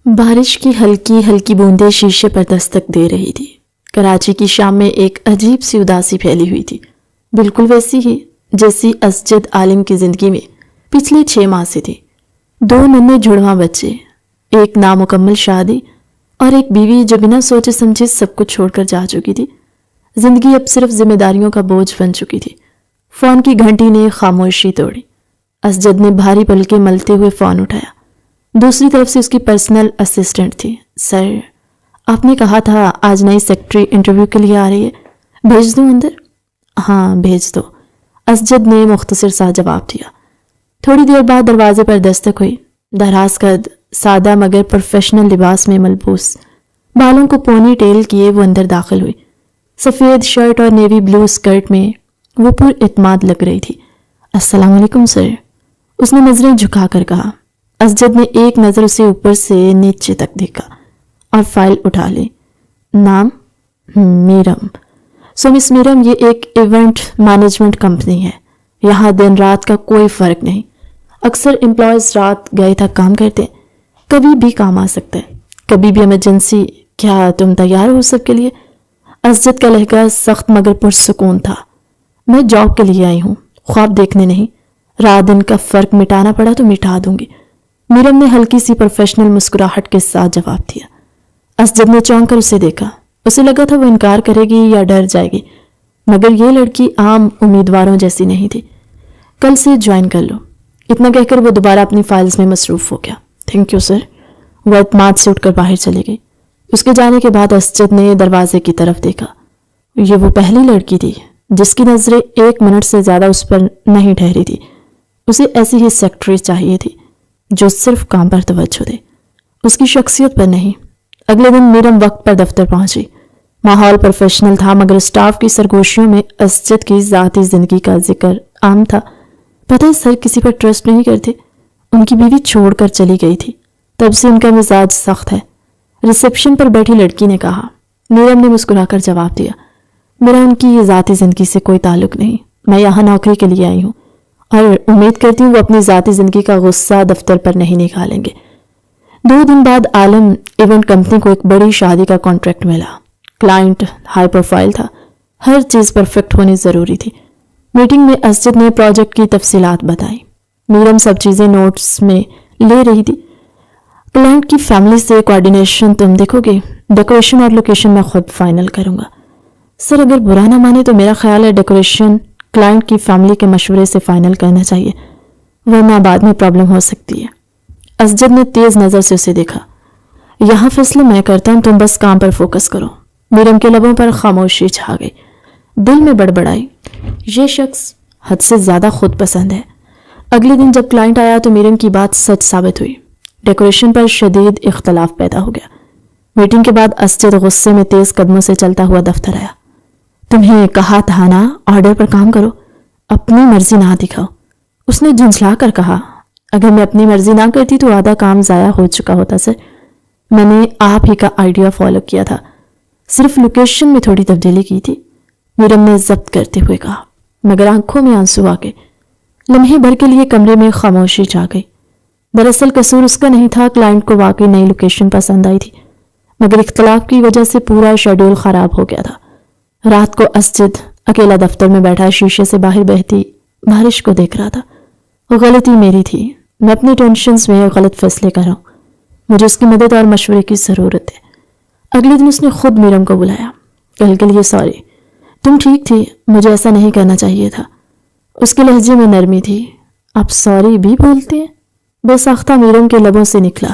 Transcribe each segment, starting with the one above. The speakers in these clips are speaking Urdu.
بارش کی ہلکی ہلکی بوندیں شیشے پر دستک دے رہی تھی۔ کراچی کی شام میں ایک عجیب سی اداسی پھیلی ہوئی تھی، بالکل ویسی ہی جیسی اسجد عالم کی زندگی میں پچھلے 6 ماہ سے تھی۔ 2 ننھے جڑواں بچے، ایک نامکمل شادی اور ایک بیوی جو بنا سوچے سمجھے سب کچھ چھوڑ کر جا چکی تھی۔ زندگی اب صرف ذمہ داریوں کا بوجھ بن چکی تھی۔ فون کی گھنٹی نے خاموشی توڑی۔ اسجد نے بھاری پلکیں ملتے ہوئے فون اٹھایا۔ دوسری طرف سے اس کی پرسنل اسسٹنٹ تھی۔ سر، آپ نے کہا تھا آج نئی سیکرٹری انٹرویو کے لیے آ رہی ہے، بھیج دوں اندر؟ ہاں بھیج دو، اسجد نے مختصر سا جواب دیا۔ تھوڑی دیر بعد دروازے پر دستک ہوئی۔ دراز قد، سادہ مگر پروفیشنل لباس میں ملبوس، بالوں کو پونی ٹیل کیے وہ اندر داخل ہوئی۔ سفید شرٹ اور نیوی بلو اسکرٹ میں وہ پر اعتماد لگ رہی تھی۔ السلام علیکم سر، اس نے نظریں جھکا کر کہا۔ اسجد نے ایک نظر اسے اوپر سے نیچے تک دیکھا اور فائل اٹھا لی۔ نام؟ میرم۔ سو مس میرم، یہ ایک ایونٹ مینجمنٹ کمپنی ہے، یہاں دن رات کا کوئی فرق نہیں۔ اکثر امپلائیز رات گئے تک کام کرتے ہیں، کبھی بھی کام آ سکتا ہے، کبھی بھی ایمرجنسی۔ کیا تم تیار ہو سب کے لیے؟ اسجد کا لہجہ سخت مگر پرسکون تھا۔ میں جاب کے لیے آئی ہوں، خواب دیکھنے نہیں۔ رات دن کا فرق مٹانا پڑا تو مٹا دوں گی۔ میرم نے ہلکی سی پروفیشنل مسکراہٹ کے ساتھ جواب دیا۔ اسجد نے چونک کر اسے دیکھا۔ اسے لگا تھا وہ انکار کرے گی یا ڈر جائے گی، مگر یہ لڑکی عام امیدواروں جیسی نہیں تھی۔ کل سے جوائن کر لو، اتنا کہہ کر وہ دوبارہ اپنی فائلز میں مصروف ہو گیا۔ تھینک یو سر، وہ اعتماد سے اٹھ کر باہر چلی گئی۔ اس کے جانے کے بعد اسجد نے دروازے کی طرف دیکھا۔ یہ وہ پہلی لڑکی تھی جس کی نظریں 1 منٹ سے زیادہ اس پر نہیں ٹھہری تھی۔ اسے ایسی ہی سیکرٹری چاہیے تھی جو صرف کام پر توجہ دے، اس کی شخصیت پر نہیں۔ اگلے دن میرم وقت پر دفتر پہنچی۔ ماحول پروفیشنل تھا مگر اسٹاف کی سرگوشیوں میں اسجد کی ذاتی زندگی کا ذکر عام تھا۔ پتہ ہے سر کسی پر ٹرسٹ نہیں کرتے، ان کی بیوی چھوڑ کر چلی گئی تھی، تب سے ان کا مزاج سخت ہے، ریسیپشن پر بیٹھی لڑکی نے کہا۔ میرم نے مسکرا کر جواب دیا، میرا ان کی ذاتی زندگی سے کوئی تعلق نہیں، میں یہاں نوکری کے لیے آئی ہوں اور امید کرتی ہوں وہ اپنی ذاتی زندگی کا غصہ دفتر پر نہیں نکالیں گے۔ 2 دن بعد عالم ایونٹ کمپنی کو ایک بڑی شادی کا کانٹریکٹ ملا۔ کلائنٹ ہائی پروفائل تھا، ہر چیز پرفیکٹ ہونی ضروری تھی۔ میٹنگ میں اسجد نے پروجیکٹ کی تفصیلات بتائی۔ میرم سب چیزیں نوٹس میں لے رہی تھی۔ کلائنٹ کی فیملی سے کوارڈینیشن تم دیکھو گے، ڈیکوریشن اور لوکیشن میں خود فائنل کروں گا۔ سر اگر برا نہ مانے تو میرا خیال ہے ڈیکوریشن کلائنٹ کی فیملی کے مشورے سے فائنل کرنا چاہیے، ورنہ بعد میں پرابلم ہو سکتی ہے۔ اسجد نے تیز نظر سے اسے دیکھا۔ یہاں فیصلہ میں کرتا ہوں، تم بس کام پر فوکس کرو۔ میرم کے لبوں پر خاموشی چھا گئی۔ دل میں بڑبڑائی، یہ شخص حد سے زیادہ خود پسند ہے۔ اگلے دن جب کلائنٹ آیا تو میرم کی بات سچ ثابت ہوئی۔ ڈیکوریشن پر شدید اختلاف پیدا ہو گیا۔ میٹنگ کے بعد اسجد غصے میں تیز قدموں سے چلتا ہوا دفتر آیا۔ تمہیں کہا تھا نا آرڈر پر کام کرو، اپنی مرضی نہ دکھاؤ، اس نے جھنجھلا کر کہا۔ اگر میں اپنی مرضی نہ کرتی تو آدھا کام ضائع ہو چکا ہوتا سر، میں نے آپ ہی کا آئیڈیا فالو کیا تھا، صرف لوکیشن میں تھوڑی تبدیلی کی تھی، میرم نے ضبط کرتے ہوئے کہا، مگر آنکھوں میں آنسو آ گئے۔ لمحے بھر کے لیے کمرے میں خاموشی چھا گئی۔ دراصل قصور اس کا نہیں تھا، کلائنٹ کو واقعی نئی لوکیشن پسند آئی تھی، مگر اختلاف کی وجہ سے پورا شیڈول خراب ہو گیا تھا۔ رات کو اسجد اکیلا دفتر میں بیٹھا شیشے سے باہر بہتی بارش کو دیکھ رہا تھا۔ غلطی میری تھی، میں اپنی ٹینشنز میں غلط فیصلے کر رہا ہوں، مجھے اس کی مدد اور مشورے کی ضرورت ہے۔ اگلے دن اس نے خود میرم کو بلایا۔ کل کے لیے سوری، تم ٹھیک تھی، مجھے ایسا نہیں کرنا چاہیے تھا۔ اس کے لہجے میں نرمی تھی۔ آپ سوری بھی بولتے ہیں؟ بے ساختہ میرم کے لبوں سے نکلا۔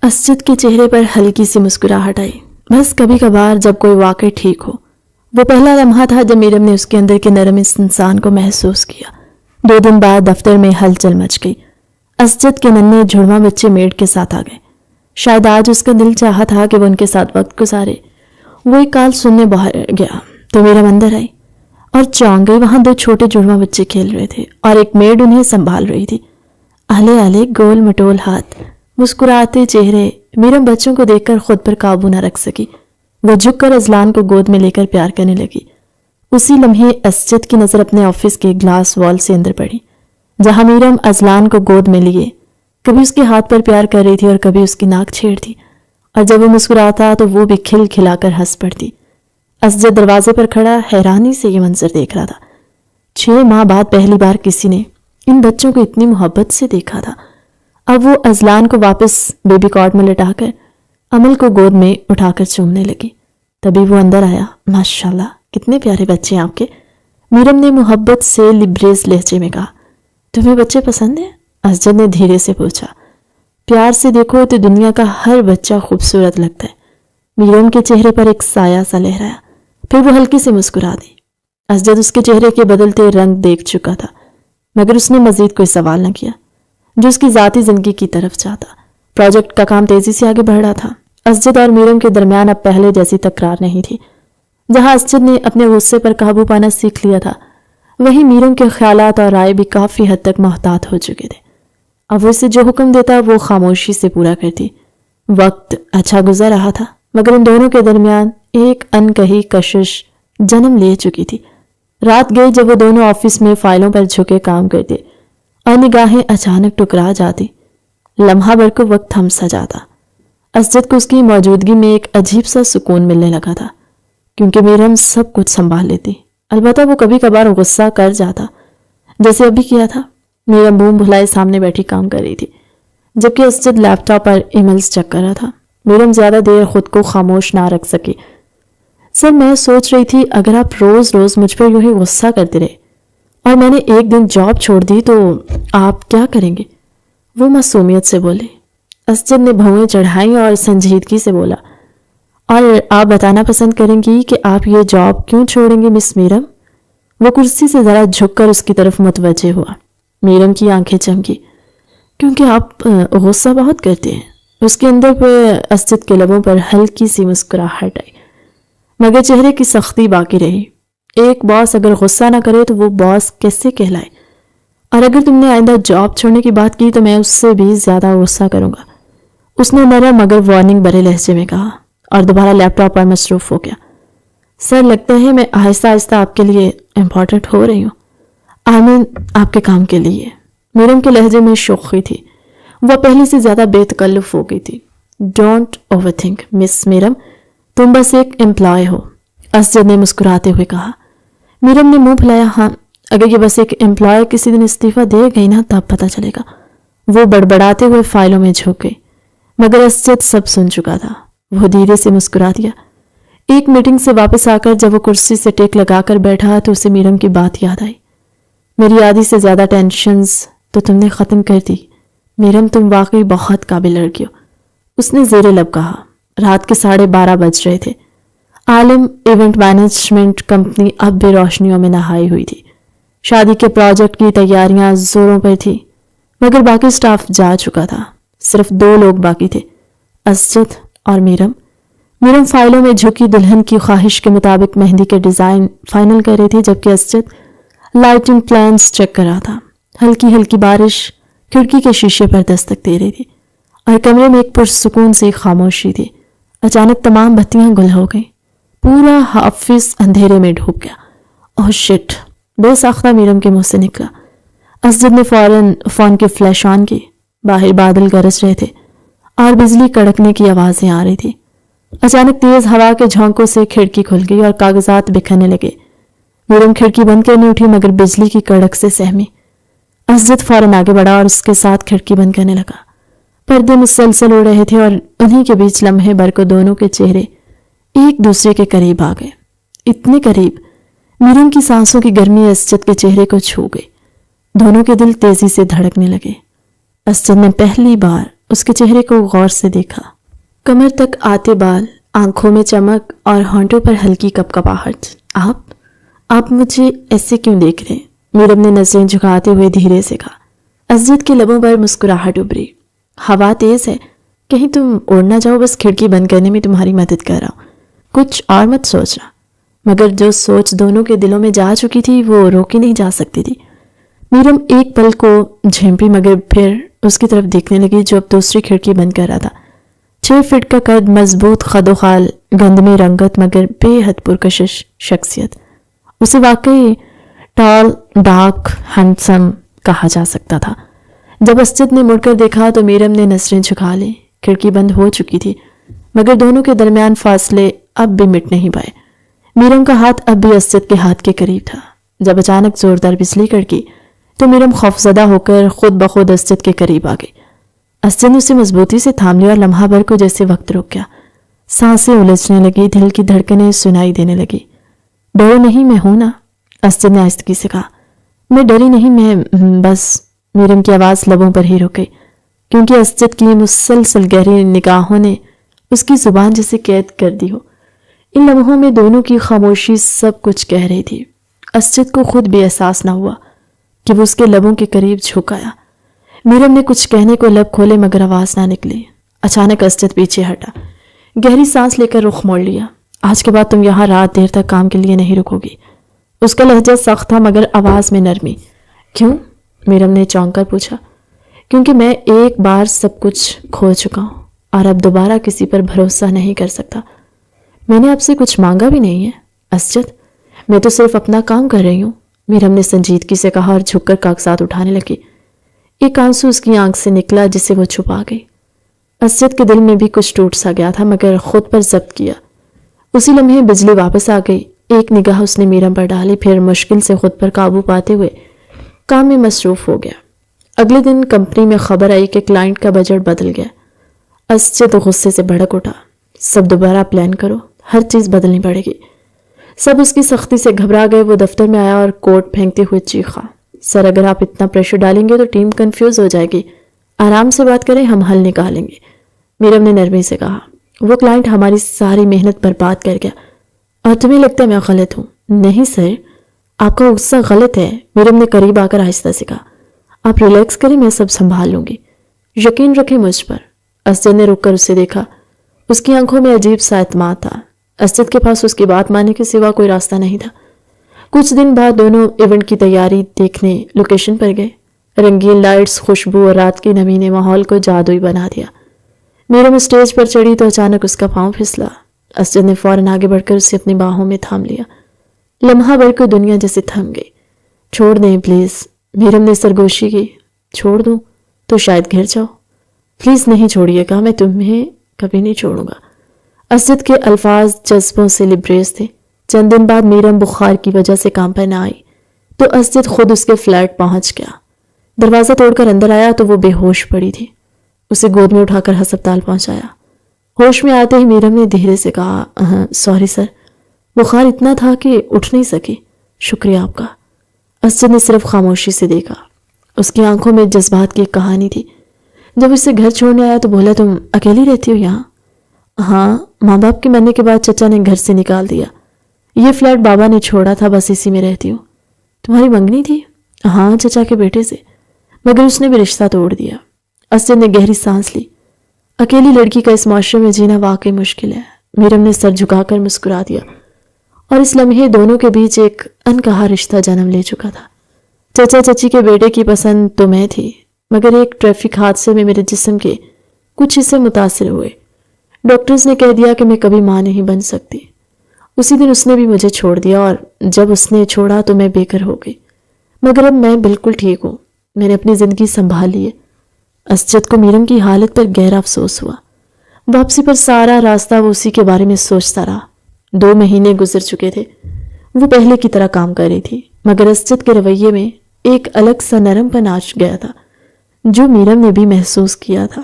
اسجد کے چہرے پر ہلکی سی مسکراہٹ آئی۔ بس کبھی کبھار جب کوئی واقع ٹھیک ہو۔ وہ پہلا لمحہ تھا جب میرم نے اس کے اندر کے نرم اس انسان کو محسوس کیا۔ 2 دن بعد دفتر میں ہلچل مچ گئی۔ اسجد کے ننھے جڑواں بچے میڈ کے ساتھ آ گئے۔ شاید آج اس کا دل چاہا تھا کہ وہ ان کے ساتھ وقت گزارے۔ وہ ایک کال سننے باہر گیا تو میرم اندر آئی اور چونک گئی۔ وہاں 2 چھوٹے جڑواں بچے کھیل رہے تھے اور ایک میڈ انہیں سنبھال رہی تھی۔ آلے آلے گول مٹول ہاتھ، مسکراتے چہرے۔ میرم بچوں کو دیکھ کر خود پر قابو نہ رکھ سکی۔ وہ جھک کر ازلان کو گود میں لے کر پیار کرنے لگی۔ اسی لمحے اسجد کی نظر اپنے آفس کے گلاس وال سے اندر پڑی، جہاں میرم ازلان کو گود میں لیے کبھی اس کے ہاتھ پر پیار کر رہی تھی اور کبھی اس کی ناک چھیڑ تھی۔ اور جب وہ مسکراتا تو وہ بھی کھل کھلا کر ہنس پڑتی۔ اسجد دروازے پر کھڑا حیرانی سے یہ منظر دیکھ رہا تھا۔ 6 ماہ بعد پہلی بار کسی نے ان بچوں کو اتنی محبت سے دیکھا تھا۔ اب وہ ازلان کو واپس بیبی کارٹ میں لٹا کر امل کو گود میں اٹھا کر چومنے لگی۔ تبھی وہ اندر آیا۔ ماشاءاللہ کتنے پیارے بچے ہیں آپ کے، میرم نے محبت سے لبریز لہجے میں کہا۔ تمہیں بچے پسند ہیں؟ اسجد نے دھیرے سے پوچھا۔ پیار سے دیکھو تو دنیا کا ہر بچہ خوبصورت لگتا ہے۔ میرم کے چہرے پر ایک سایہ سا لہرایا، پھر وہ ہلکی سے مسکرا دی۔ اسجد اس کے چہرے کے بدلتے رنگ دیکھ چکا تھا، مگر اس نے مزید کوئی سوال نہ کیا جو اس کی ذاتی زندگی کی طرف جاتا۔ پروجیکٹ کا کام تیزی سے آگے بڑھ رہا تھا۔ اسجد اور میرم کے درمیان اب پہلے جیسی تکرار نہیں تھی۔ جہاں اسجد نے اپنے غصے پر قابو پانا سیکھ لیا تھا، وہیں میرم کے خیالات اور رائے بھی کافی حد تک محتاط ہو چکے تھے۔ اب وہ اسے جو حکم دیتا وہ خاموشی سے پورا کرتی۔ وقت اچھا گزر رہا تھا، مگر ان دونوں کے درمیان ایک انکہی کشش جنم لے چکی تھی۔ رات گئی جب وہ دونوں آفس میں فائلوں پر جھکے کام کرتے اور نگاہیں اچانک ٹکرا جاتی۔ لمحہ بھر کو وقت تھم سا جاتا۔ اسجد کو اس کی موجودگی میں ایک عجیب سا سکون ملنے لگا تھا، کیونکہ میرم سب کچھ سنبھال لیتی۔ البتہ وہ کبھی کبھار غصہ کر جاتا، جیسے ابھی کیا تھا۔ میرم بوم بھلائے سامنے بیٹھی کام کر رہی تھی، جبکہ اسجد لیپ ٹاپ پر ای میلز چیک کر رہا تھا۔ میرم زیادہ دیر خود کو خاموش نہ رکھ سکی۔ سر میں سوچ رہی تھی اگر آپ روز روز مجھ پر یوں ہی غصہ کرتے رہے اور میں نے ایک دن جاب چھوڑ دی تو آپ کیا کریں گے؟ وہ معصومیت سے بولے۔ اسجد نے بھویں چڑھائیں اور سنجیدگی سے بولا، اور آپ بتانا پسند کریں گی کہ آپ یہ جاب کیوں چھوڑیں گے مس میرم؟ وہ کرسی سے ذرا جھک کر اس کی طرف متوجہ ہوا۔ میرم کی آنکھیں چمکی۔ کیونکہ آپ غصہ بہت کرتے ہیں۔ اس کے اندر پہ اسجد کے لبوں پر ہلکی سی مسکراہٹ آئی، مگر چہرے کی سختی باقی رہی۔ ایک باس اگر غصہ نہ کرے تو وہ باس کیسے کہلائے؟ اور اگر تم نے آئندہ جاب چھوڑنے کی بات کی تو میں اس سے بھی زیادہ غصہ کروں گا، اس نے نرم مگر وارننگ بھرے لہجے میں کہا، اور دوبارہ لیپ ٹاپ پر مصروف ہو گیا۔ سر لگتا ہے میں آہستہ آہستہ آپ کے لیے امپورٹنٹ ہو رہی ہوں۔ آمین، آپ کے کام کے لیے۔ میرم کے لہجے میں شوخی تھی، وہ پہلے سے زیادہ بے تکلف ہو گئی تھی۔ ڈونٹ اوور تھنک مس میرم، تم بس ایک امپلائی ہو، اسجد نے مسکراتے ہوئے کہا۔ میرم نے منہ پھلایا۔ ہاں، اگر یہ بس ایک امپلائی کسی دن استعفیٰ دے گئی نا تب پتہ چلے گا۔ وہ بڑبڑاتے ہوئے فائلوں میں جھک گئی، مگر اسجد سب سن چکا تھا۔ وہ دھیرے سے مسکرا دیا۔ ایک میٹنگ سے واپس آ کر جب وہ کرسی سے ٹیک لگا کر بیٹھا تو اسے میرم کی بات یاد آئی۔ میری آدھی سے زیادہ ٹینشنز تو تم نے ختم کر دی میرم، تم واقعی بہت قابل لڑکی ہو، اس نے زیر لب کہا۔ رات کے 12:30 بج رہے تھے۔ عالم ایونٹ مینجمنٹ کمپنی اب بھی روشنیوں میں نہائی ہوئی تھی۔ شادی کے پروجیکٹ کی تیاریاں زوروں پر تھی، مگر باقی سٹاف جا چکا تھا۔ صرف 2 لوگ باقی تھے، اسجد اور میرم۔ میرم فائلوں میں جھکی دلہن کی خواہش کے مطابق مہندی کے ڈیزائن فائنل کر رہی تھی، جبکہ اسجد لائٹنگ پلانز چیک کر رہا تھا۔ ہلکی ہلکی بارش کھڑکی کے شیشے پر دستک دے رہی تھی اور کمرے میں ایک پرسکون سی خاموشی تھی۔ اچانک تمام بتیاں گل ہو گئیں، پورا آفس اندھیرے میں ڈوب گیا۔ اوہ شٹ، بے ساختہ میرم کے منہ سے نکلا۔ اسجد نے فوراً فون کی فلیش آن کی۔ باہر بادل گرج رہے تھے اور بجلی کڑکنے کی آوازیں آ رہی تھی۔ اچانک تیز ہوا کے جھونکوں سے کھڑکی کھل گئی اور کاغذات بکھرنے لگے۔ میرم کھڑکی بند کرنے اٹھی مگر بجلی کی کڑک سے سہمی۔ اسجد فوراً آگے بڑھا اور اس کے ساتھ کھڑکی بند کرنے لگا۔ پردے مسلسل اڑ رہے تھے اور انہی کے بیچ لمحے بھر کو دونوں کے چہرے ایک دوسرے کے قریب آ گئے، اتنے قریب میرم کی سانسوں کی گرمی اسجد کے چہرے کو چھو گئی۔ دونوں کے دل تیزی سے دھڑکنے لگے۔ اسجد نے پہلی بار اس کے چہرے کو غور سے دیکھا۔ کمر تک آتے بال، آنکھوں میں چمک اور ہونٹوں پر ہلکی کپکپاہٹ۔ آپ مجھے ایسے کیوں دیکھ رہے ہیں؟ میرم نے نظریں جھکاتے ہوئے دھیرے سے کہا۔ اسجد کے لبوں پر مسکراہٹ ابھری۔ ہوا تیز ہے، کہیں تم اڑ نہ جاؤ، بس کھڑکی بند کرنے میں تمہاری مدد کر رہا ہوں، کچھ اور مت سوچنا۔ مگر جو سوچ دونوں کے دلوں میں جا چکی تھی وہ روکی نہیں جا سکتی تھی۔ میرم ایک پل کو جھمپی مگر پھر اس کی طرف دیکھنے لگی جو اب دوسری کھڑکی بند کر رہا تھا۔ 6 فٹ کا قد، مضبوط خد و خال، گندمی رنگت مگر بے حد پرکشش شخصیت۔ اسے واقعی ٹال، ڈارک، ہینڈسم کہا جا سکتا تھا۔ جب اسجد نے مڑ کر دیکھا تو میرم نے نظریں جھکا لی۔ کھڑکی بند ہو چکی تھی مگر دونوں کے درمیان فاصلے اب بھی مٹ نہیں پائے۔ میرم کا ہاتھ اب بھی اسجد کے ہاتھ کے قریب تھا۔ جب اچانک زوردار بجلی کڑکی تو میرم خوفزدہ ہو کر خود بخود اسجد کے قریب آ گئی۔ اسجد نے اسے مضبوطی سے تھام لیا اور لمحہ بھر کو جیسے وقت رک گیا۔ سانسیں الجھنے لگی، دل کی دھڑکنیں سنائی دینے لگی۔ ڈرو نہیں، میں ہوں نا، اسجد نے آہستگی سے کہا۔ میں ڈری نہیں، میں بس۔ میرم کی آواز لبوں پر ہی رک گئی، کیونکہ اسجد کی مسلسل گہری نگاہوں نے اس کی زبان جیسے قید کر دی ہو۔ ان لمحوں میں دونوں کی خاموشی سب کچھ کہہ رہی تھی۔ اسجد کو خود بھی احساس نہ ہوا کہ وہ اس کے لبوں کے قریب جھکایا۔ میرم نے کچھ کہنے کو لب کھولے مگر آواز نہ نکلی۔ اچانک اسجد پیچھے ہٹا، گہری سانس لے کر رخ موڑ لیا۔ آج کے بعد تم یہاں رات دیر تک کام کے لیے نہیں رکو گی۔ اس کا لہجہ سخت تھا مگر آواز میں نرمی۔ کیوں؟ میرم نے چونک کر پوچھا۔ کیونکہ میں ایک بار سب کچھ کھو چکا ہوں اور اب دوبارہ کسی پر بھروسہ نہیں کر سکتا۔ میں نے آپ سے کچھ مانگا بھی نہیں ہے اسجد، میں تو صرف اپنا کام کر رہی ہوں، میرم نے سنجیدگی سے کہا اور جھک کر کاغذات اٹھانے لگی۔ ایک آنسو اس کی آنکھ سے نکلا جسے وہ چھپا گئی۔ اسجد کے دل میں بھی کچھ ٹوٹ سا گیا تھا مگر خود پر ضبط کیا۔ اسی لمحے بجلی واپس آ گئی۔ ایک نگاہ اس نے میرم پر ڈالی، پھر مشکل سے خود پر قابو پاتے ہوئے کام میں مصروف ہو گیا۔ اگلے دن کمپنی میں خبر آئی کہ کلائنٹ کا بجٹ بدل گیا۔ اسجد غصے سے بھڑک اٹھا۔ سب دوبارہ پلان کرو، ہر چیز بدلنی پڑے گی۔ سب اس کی سختی سے گھبرا گئے۔ وہ دفتر میں آیا اور کوٹ پھینکتے ہوئے چیخا، سر اگر آپ اتنا پریشر ڈالیں گے تو ٹیم کنفیوز ہو جائے گی، آرام سے بات کریں، ہم حل نکالیں گے۔ میرم نے نرمی سے کہا، وہ کلائنٹ ہماری ساری محنت برباد کر گیا اور تمہیں لگتا ہے میں غلط ہوں؟ نہیں سر، آپ کا غصہ غلط ہے، میرم نے قریب آ کر آہستہ سے کہا۔ آپ ریلیکس کریں، میں سب سنبھال لوں گی، یقین رکھیں مجھ پر۔ اسجد نے رک کر اسے دیکھا۔ اس کی آنکھوں میں عجیب سا اعتماد تھا۔ اسجد کے پاس اس کی بات ماننے کے سوا کوئی راستہ نہیں تھا۔ کچھ دن بعد دونوں ایونٹ کی تیاری دیکھنے لوکیشن پر گئے۔ رنگین لائٹس، خوشبو اور رات کی نمی نے ماحول کو جادوئی بنا دیا۔ میرم اسٹیج پر چڑھی تو اچانک اس کا پاؤں پھسلا۔ اسجد نے فوراً آگے بڑھ کر اسے اپنی باہوں میں تھام لیا۔ لمحہ بھر کو دنیا جیسے تھم گئی۔ چھوڑ دیں پلیز، میرم نے سرگوشی کی۔ چھوڑ دوں تو شاید گر جاؤ، پلیز نہیں چھوڑیے گا، میں تمہیں کبھی نہیں چھوڑوں گا۔ اسجد کے الفاظ جذبوں سے لبریز تھے۔ چند دن بعد میرم بخار کی وجہ سے کام پر نہ آئی تو اسجد خود اس کے فلیٹ پہنچ گیا۔ دروازہ توڑ کر اندر آیا تو وہ بے ہوش پڑی تھی۔ اسے گود میں اٹھا کر ہسپتال پہنچایا۔ ہوش میں آتے ہی میرم نے دھیرے سے کہا، سوری سر، بخار اتنا تھا کہ اٹھ نہیں سکی، شکریہ آپ کا۔ اسجد نے صرف خاموشی سے دیکھا۔ اس کی آنکھوں میں جذبات کی ایک کہانی تھی۔ جب اسے گھر چھوڑنے آیا تو بولا، تم اکیلی رہتی ہو یہاں؟ ہاں، ماں باپ کے مرنے کے بعد چچا نے گھر سے نکال دیا، یہ فلیٹ بابا نے چھوڑا تھا، بس اسی میں رہتی ہوں۔ تمہاری منگنی تھی؟ ہاں، چچا کے بیٹے سے، مگر اس نے بھی رشتہ توڑ دیا۔ اسجد نے گہری سانس لی۔ اکیلی لڑکی کا اس معاشرے میں جینا واقعی مشکل ہے۔ میرم نے سر جھکا کر مسکرا دیا، اور اس لمحے دونوں کے بیچ ایک انکہا رشتہ جنم لے چکا تھا۔ چچا چچی کے بیٹے کی پسند تو میں تھی، مگر ایک ٹریفک حادثے میں میرے جسم کے کچھ حصے متاثر ہوئے۔ ڈاکٹرز نے کہہ دیا کہ میں کبھی ماں نہیں بن سکتی۔ اسی دن اس نے بھی مجھے چھوڑ دیا، اور جب اس نے چھوڑا تو میں بے گھر ہو گئی، مگر اب میں بالکل ٹھیک ہوں، میں نے اپنی زندگی سنبھال لی ہے۔ اسجد کو میرم کی حالت پر گہرا افسوس ہوا۔ واپسی پر سارا راستہ وہ اسی کے بارے میں سوچتا رہا۔ 2 مہینے گزر چکے تھے۔ وہ پہلے کی طرح کام کر رہی تھی، مگر اسجد کے رویے میں ایک الگ سا نرم پن آ گیا تھا جو میرم نے بھی محسوس کیا تھا۔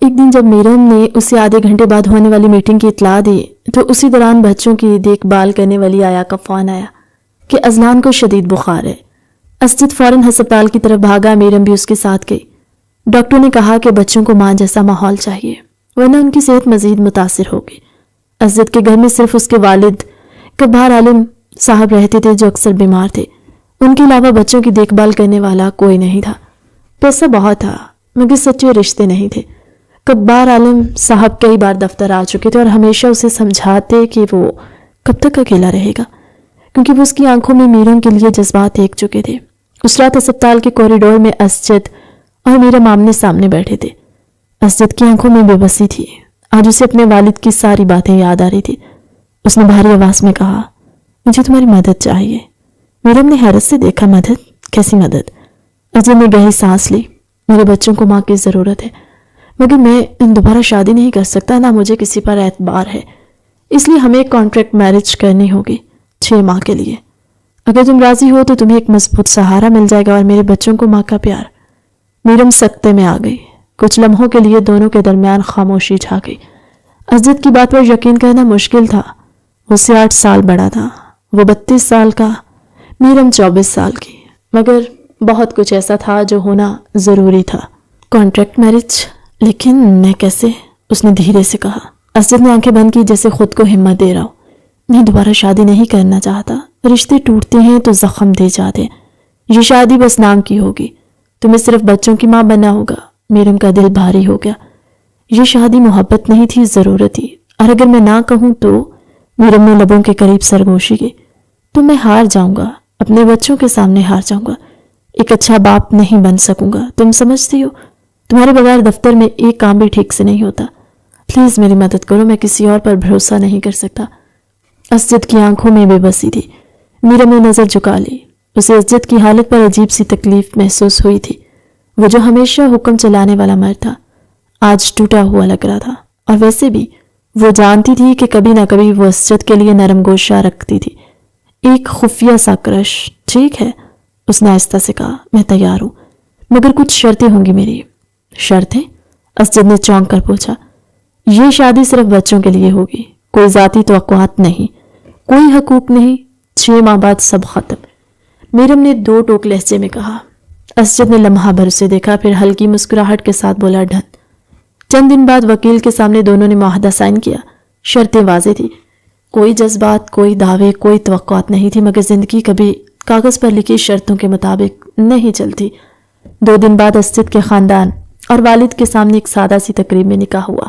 ایک دن جب میرم نے اسے آدھے گھنٹے بعد ہونے والی میٹنگ کی اطلاع دی تو اسی دوران بچوں کی دیکھ بھال کرنے والی آیا کا فون آیا کہ اذلان کو شدید بخار ہے۔ اسجد فوراً ہسپتال کی طرف بھاگا، میرم بھی اس کے ساتھ گئی۔ ڈاکٹر نے کہا کہ بچوں کو ماں جیسا ماحول چاہیے ورنہ ان کی صحت مزید متاثر ہوگی۔ اسجد کے گھر میں صرف اس کے والد کبھار عالم صاحب رہتے تھے جو اکثر بیمار تھے۔ ان کے علاوہ بچوں کی دیکھ بھال کرنے والا کوئی نہیں تھا۔ پیسہ بہت تھا مگر سچے رشتے نہیں تھے۔ کبھار عالم صاحب کئی بار دفتر آ چکے تھے اور ہمیشہ اسے سمجھاتے کہ وہ کب تک اکیلا رہے گا، کیونکہ وہ اس کی آنکھوں میں میرم کے لیے جذبات دیکھ چکے تھے۔ اس رات اسپتال کے کوریڈور میں اسجد اور میرم آمنے سامنے بیٹھے تھے۔ اسجد کی آنکھوں میں بے بسی تھی۔ آج اسے اپنے والد کی ساری باتیں یاد آ رہی تھی۔ اس نے بھاری آواز میں کہا، مجھے تمہاری مدد چاہیے۔ میرم نے حیرت سے دیکھا، مدد؟ کیسی مدد؟ اسجد نے گہری سانس لی۔ میرے بچوں کو ماں کی ضرورت ہے، مگر میں دوبارہ شادی نہیں کر سکتا، نہ مجھے کسی پر اعتبار ہے، اس لیے ہمیں ایک کانٹریکٹ میرج کرنی ہوگی 6 ماہ کے لیے۔ اگر تم راضی ہو تو تمہیں ایک مضبوط سہارا مل جائے گا اور میرے بچوں کو ماں کا پیار۔ میرم سکتے میں آ گئی۔ کچھ لمحوں کے لیے دونوں کے درمیان خاموشی چھا گئی۔ اسجد کی بات پر یقین کرنا مشکل تھا۔ وہ سے 8 سال بڑا تھا، وہ 32 سال کا، میرم 24 سال کی، مگر بہت کچھ ایسا تھا جو ہونا ضروری تھا۔ Contract marriage? لیکن میں کیسے؟ اس نے دھیرے سے کہا۔ اسجد نے آنکھیں بند کی جیسے خود کو ہمت دے رہا ہو۔ میں دوبارہ شادی نہیں کرنا چاہتا، رشتے ٹوٹتے ہیں تو زخم دے جاتے ہیں، یہ شادی بس نام کی ہوگی، تمہیں صرف بچوں کی ماں بننا ہوگا۔ میرم کا دل بھاری ہو گیا۔ یہ شادی محبت نہیں تھی، ضرورت تھی، اور اگر میں نہ کہوں تو؟ میرم نے لبوں کے قریب سرگوشی کی۔ تو میں ہار جاؤں گا، اپنے بچوں کے سامنے ہار جاؤں گا، ایک اچھا باپ نہیں بن سکوں گا، تم سمجھتی ہو؟ تمہارے بغیر دفتر میں ایک کام بھی ٹھیک سے نہیں ہوتا، پلیز میری مدد کرو، میں کسی اور پر بھروسہ نہیں کر سکتا۔ اسجد کی آنکھوں میں بے بسی تھی۔ میرم نے نظر جھکا لی۔ اسے اسجد کی حالت پر عجیب سی تکلیف محسوس ہوئی تھی۔ وہ جو ہمیشہ حکم چلانے والا مرد تھا، آج ٹوٹا ہوا لگ رہا تھا، اور ویسے بھی وہ جانتی تھی کہ کبھی نہ کبھی وہ اسجد کے لیے نرم گوشہ رکھتی تھی، ایک خفیہ سا کرش۔ ٹھیک ہے، اس نے آہستہ سے کہا، میں تیار ہوں، مگر کچھ شرطیں ہوں گی میری۔ شرطیں؟ اسجد نے چونک کر پوچھا۔ یہ شادی صرف بچوں کے لیے ہوگی، کوئی ذاتی توقعات نہیں، کوئی حقوق نہیں، 6 ماہ بعد سب ختم۔ میرم نے 2 ٹوک لہجے میں کہا۔ اسجد نے لمحہ بھر اسے دیکھا، پھر ہلکی مسکراہٹ کے ساتھ بولا، ڈن۔ چند دن بعد وکیل کے سامنے دونوں نے معاہدہ سائن کیا۔ شرطیں واضح تھی، کوئی جذبات، کوئی دعوے، کوئی توقعات نہیں تھی، مگر زندگی کبھی کاغذ پر لکھی شرطوں کے مطابق نہیں چلتی۔ 2 دن بعد اسجد کے خاندان اور والد کے سامنے ایک سادہ سی تقریب میں نکاح ہوا۔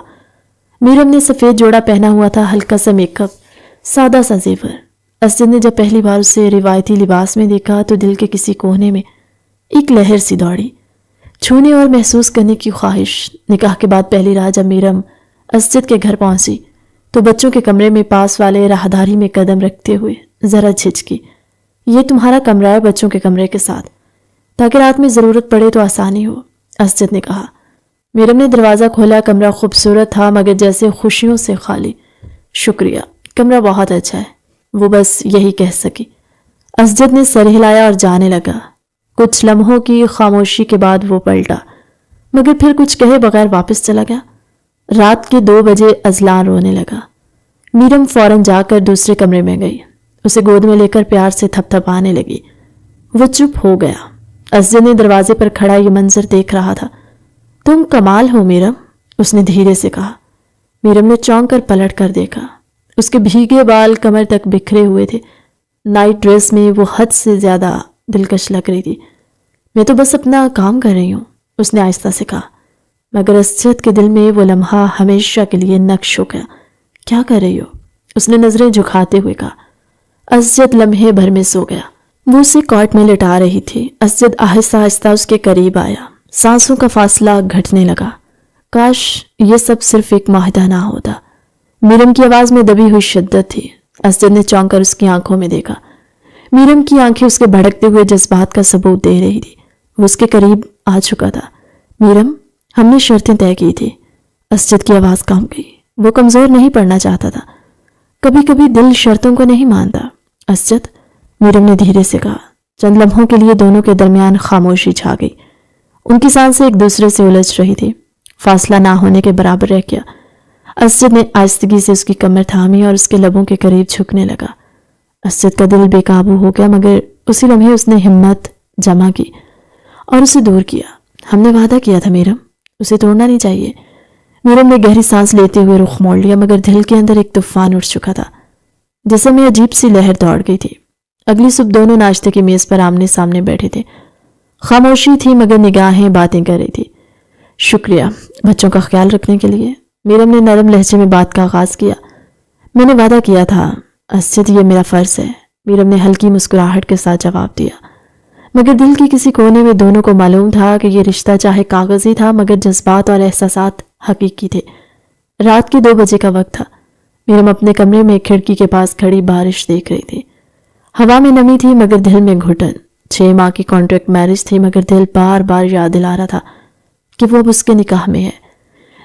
میرم نے سفید جوڑا پہنا ہوا تھا، ہلکا سا میک اپ، سادہ سا زیور۔ اسجد نے جب پہلی بار اسے روایتی لباس میں دیکھا تو دل کے کسی کونے میں ایک لہر سی دوڑی، چھونے اور محسوس کرنے کی خواہش۔ نکاح کے بعد پہلی رات جب میرم اسجد کے گھر پہنچی تو بچوں کے کمرے میں پاس والے راہداری میں قدم رکھتے ہوئے ذرا جھجکی۔ یہ تمہارا کمرہ ہے بچوں کے کمرے کے ساتھ، تاکہ رات میں ضرورت پڑے تو آسانی ہو، اسجد نے کہا۔ میرم نے دروازہ کھولا۔ کمرہ خوبصورت تھا مگر جیسے خوشیوں سے خالی۔ شکریہ، کمرہ بہت اچھا ہے، وہ بس یہی کہہ سکی۔ اسجد نے سر ہلایا اور جانے لگا۔ کچھ لمحوں کی خاموشی کے بعد وہ پلٹا، مگر پھر کچھ کہے بغیر واپس چلا گیا۔ رات کے 2 بجے اذلان رونے لگا۔ میرم فوراً جا کر دوسرے کمرے میں گئی، اسے گود میں لے کر پیار سے تھپ تھپانے لگی۔ وہ چپ ہو گیا۔ اسجد نے دروازے پر کھڑا یہ منظر دیکھ رہا تھا۔ تم کمال ہو میرم، اس نے دھیرے سے کہا۔ میرم نے چونک کر پلٹ کر دیکھا۔ اس کے بھیگے بال کمر تک بکھرے ہوئے تھے، نائٹ ڈریس میں وہ حد سے زیادہ دلکش لگ رہی تھی۔ میں تو بس اپنا کام کر رہی ہوں، اس نے آہستہ سے کہا، مگر اسجد کے دل میں وہ لمحہ ہمیشہ کے لیے نقش ہو گیا۔ کیا کر رہی ہو؟ اس نے نظریں جھکاتے ہوئے کہا۔ اسجد لمحے بھر میں سو گیا۔ وہ اسے کاٹ میں لٹا رہی تھی۔ اسجد آہستہ آہستہ اس کے قریب آیا، سانسوں کا فاصلہ گھٹنے لگا۔ کاش یہ سب صرف ایک معاہدہ نہ ہوتا۔ میرم کی آواز میں دبی ہوئی شدت تھی۔ اسجد نے چونک کر اس کی آنکھوں میں دیکھا۔ میرم کی آنکھیں اس کے بھڑکتے ہوئے جذبات کا ثبوت دے رہی تھی۔ وہ اس کے قریب آ چکا تھا۔ میرم، ہم نے شرطیں طے کی تھی۔ اسجد کی آواز کام گئی۔ وہ کمزور نہیں پڑنا چاہتا تھا۔ کبھی کبھی دل شرطوں کو نہیں مانتا۔ اسجد، میرم نے دھیرے سے کہا۔ چند لمحوں کے لیے دونوں کے درمیان خاموشی چھا گئی۔ ان کی سانسیں ایک دوسرے سے الجھ رہی تھی، فاصلہ نہ ہونے کے برابر رہ گیا۔ اسجد نے آہستگی سے اس کی کمر تھامی اور اس کے لبوں کے قریب جھکنے لگا۔ اسجد کا دل بے قابو ہو گیا، مگر اسی لمحے اس نے ہمت جمع کی اور اسے دور کیا۔ ہم نے وعدہ کیا تھا میرم، اسے توڑنا نہیں چاہیے۔ میرم نے گہری سانس لیتے ہوئے رخ موڑ لیا، مگر دل کے اندر ایک طوفان اٹھ چکا تھا، جیسے میں عجیب سی لہر دوڑ گئی تھی۔ اگلی صبح دونوں ناشتے کی میز پر آمنے سامنے بیٹھے تھے۔ خاموشی تھی مگر نگاہیں باتیں کر رہی تھی۔ شکریہ بچوں کا خیال رکھنے کے لیے، میرم نے نرم لہجے میں بات کا آغاز کیا۔ میں نے وعدہ کیا تھا اسجد، یہ میرا فرض ہے، میرم نے ہلکی مسکراہٹ کے ساتھ جواب دیا، مگر دل کی کسی کونے میں دونوں کو معلوم تھا کہ یہ رشتہ چاہے کاغذی تھا مگر جذبات اور احساسات حقیقی تھے۔ رات کے 2 بجے کا وقت تھا۔ میرم اپنے کمرے میں کھڑکی کے پاس کھڑی بارش دیکھ رہی تھی۔ ہوا میں نمی تھی مگر دل میں گھٹن۔ 6 ماہ کی کانٹریکٹ میرج تھی مگر دل بار بار یاد دلا رہا تھا کہ وہ اب اس کے نکاح میں ہے۔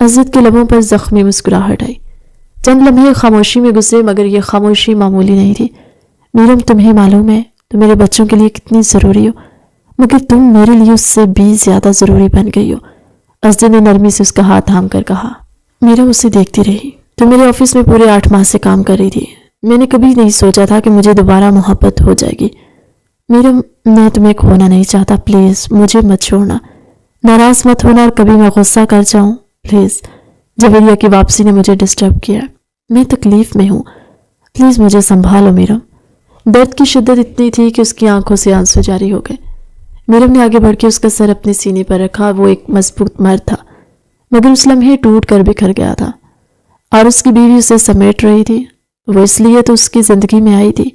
اسجد کے لبوں پر زخمی مسکراہٹ آئی۔ چند لمحے خاموشی میں گزرے مگر یہ خاموشی معمولی نہیں تھی۔ میرم تمہیں معلوم ہے تم میرے بچوں کے لیے کتنی ضروری ہو، مگر تم میرے لیے اس سے بھی زیادہ ضروری بن گئی ہو۔ اسجد نے نرمی سے اس کا ہاتھ تھام کر کہا۔ میرم اسے دیکھتی رہی۔ تم میرے آفس میں پورے 8 ماہ سے کام کر رہی تھی۔ میں نے کبھی نہیں سوچا تھا کہ مجھے دوبارہ محبت ہو جائے گی۔ میرم میں تمہیں کھونا نہیں چاہتا، پلیز مجھے مت چھوڑنا، ناراض مت ہونا اور کبھی میں غصہ کر جاؤں پلیز۔ جویریہ کی واپسی نے مجھے ڈسٹرب کیا، میں تکلیف میں ہوں، پلیز مجھے سنبھالو میرم۔ درد کی شدت اتنی تھی کہ اس کی آنکھوں سے آنسو جاری ہو گئے۔ میرم نے آگے بڑھ کے اس کا سر اپنے سینے پر رکھا۔ وہ ایک مضبوط مرد تھا مگر اس لمحے ٹوٹ کر بکھر گیا تھا، اور اس کی بیوی اسے سمیٹ رہی تھی۔ وہ اس لیے تو اس کی زندگی میں آئی تھی۔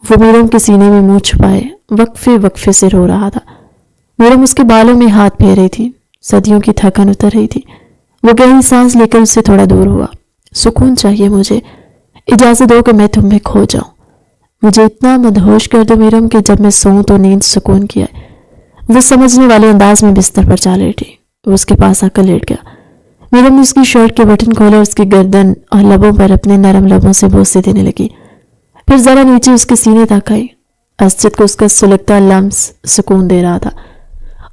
وہ میرم کے سینے میں منہ چھپائے وقفے وقفے سے رو رہا تھا۔ میرم اس کے بالوں میں ہاتھ پھیر رہی تھی، صدیوں کی تھکن اتر رہی تھی۔ وہ گہری سانس لے کر اس سے تھوڑا دور ہوا۔ سکون چاہیے مجھے، اجازت دو کہ میں تم میں کھو جاؤں، مجھے اتنا مدہوش کر دو میرم کہ جب میں سوؤں تو نیند سکون کی آئے۔ وہ سمجھنے والے انداز میں بستر پر چا لیٹی۔ وہ اس کے پاس آ کر لیٹ گیا۔ میرم نے اس کی شرٹ کے بٹن کھولا اور اس کی گردن اور لبوں پر اپنے نرم لبوں سے بوسے دینے لگی، پھر ذرا نیچے اس کے سینے تک آئی۔ اسجد کو اس کا سلگتا لمس سکون دے رہا تھا۔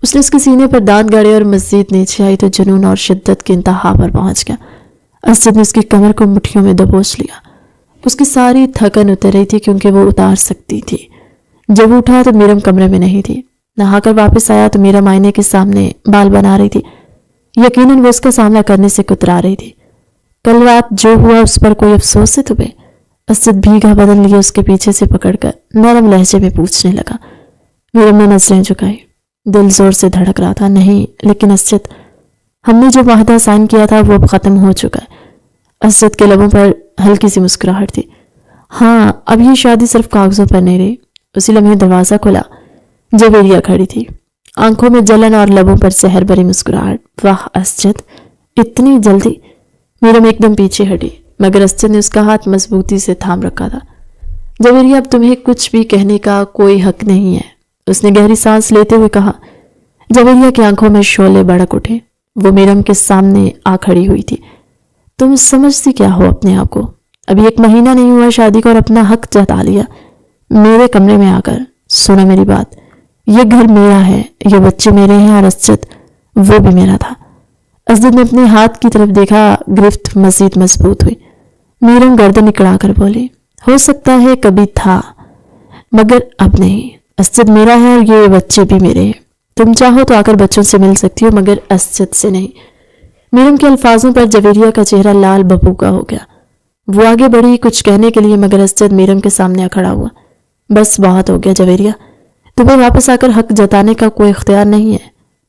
اس نے اس کے سینے پر دانت گاڑے اور مزید نیچے آئی تو جنون اور شدت کی انتہا پر پہنچ گیا۔ اسجد نے اس کی کمر کو مٹھیوں میں دبوچ لیا۔ اس کی ساری تھکن اتر رہی تھی کیونکہ وہ اتار سکتی تھی۔ جب وہ اٹھا تو میرم کمرے میں نہیں تھی۔ نہا کر واپس آیا تو میرم آئینے کے سامنے بال بنا رہی تھی۔ یقیناً وہ اس کا سامنا کرنے سے کترا رہی تھی۔ کل رات جو ہوا اس پر کوئی افسوس ہے تمہیں؟ اسجد بھیگا بدن لیے اس کے پیچھے سے پکڑ کر نرم لہجے میں پوچھنے لگا۔ میرم نے نظریں جھکائی، دل زور سے دھڑک رہا تھا۔ نہیں لیکن اسجد، ہم نے جو معاہدہ سائن کیا تھا وہ اب ختم ہو چکا ہے۔ اسجد کے لبوں پر ہلکی سی مسکراہٹ تھی۔ ہاں، اب یہ شادی صرف کاغذوں پر نہیں رہی۔ اسی لمحے دروازہ کھلا۔ جویریہ کھڑی تھی، آنکھوں میں جلن اور لبوں پر زہر بھری مسکراہٹ۔ واہ اسجد، اتنی جلدی؟ میرم ایک دم پیچھے ہٹی مگر اسجد نے اس کا ہاتھ مضبوطی سے تھام رکھا تھا۔ جویریہ، اب تمہیں کچھ بھی کہنے کا کوئی حق نہیں ہے، اس نے گہری سانس لیتے ہوئے کہا۔ جویریہ کی آنکھوں میں شعلے بڑک اٹھے۔ وہ میرم کے سامنے آ کھڑی ہوئی تھی۔ تم سمجھتی کیا ہو اپنے آپ کو؟ ابھی 1 مہینہ نہیں ہوا شادی کو اور اپنا حق جتا لیا میرے کمرے میں آ کر۔ سنو میری بات، یہ گھر میرا ہے، یہ بچے میرے ہیں اور اسجد وہ بھی میرا تھا۔ اسجد نے اپنے ہاتھ کی طرف دیکھا، گرفت مزید مضبوط ہوئی۔ میرم گردن اکڑا کر بولی، ہو سکتا ہے کبھی تھا مگر اب نہیں۔ اسجد میرا ہے اور یہ بچے بھی میرے ہیں۔ تم چاہو تو آ کر بچوں سے مل سکتی ہو مگر اسجد سے نہیں۔ میرم کے الفاظوں پر جویریہ کا چہرہ لال بھبوکا ہو گیا۔ وہ آگے بڑھی کچھ کہنے کے لیے مگر اسجد میرم کے سامنے آ کھڑا ہوا۔ بس بہت ہو گیا جویریہ، تمہیں واپس آ کر حق جتانے کا کوئی اختیار نہیں ہے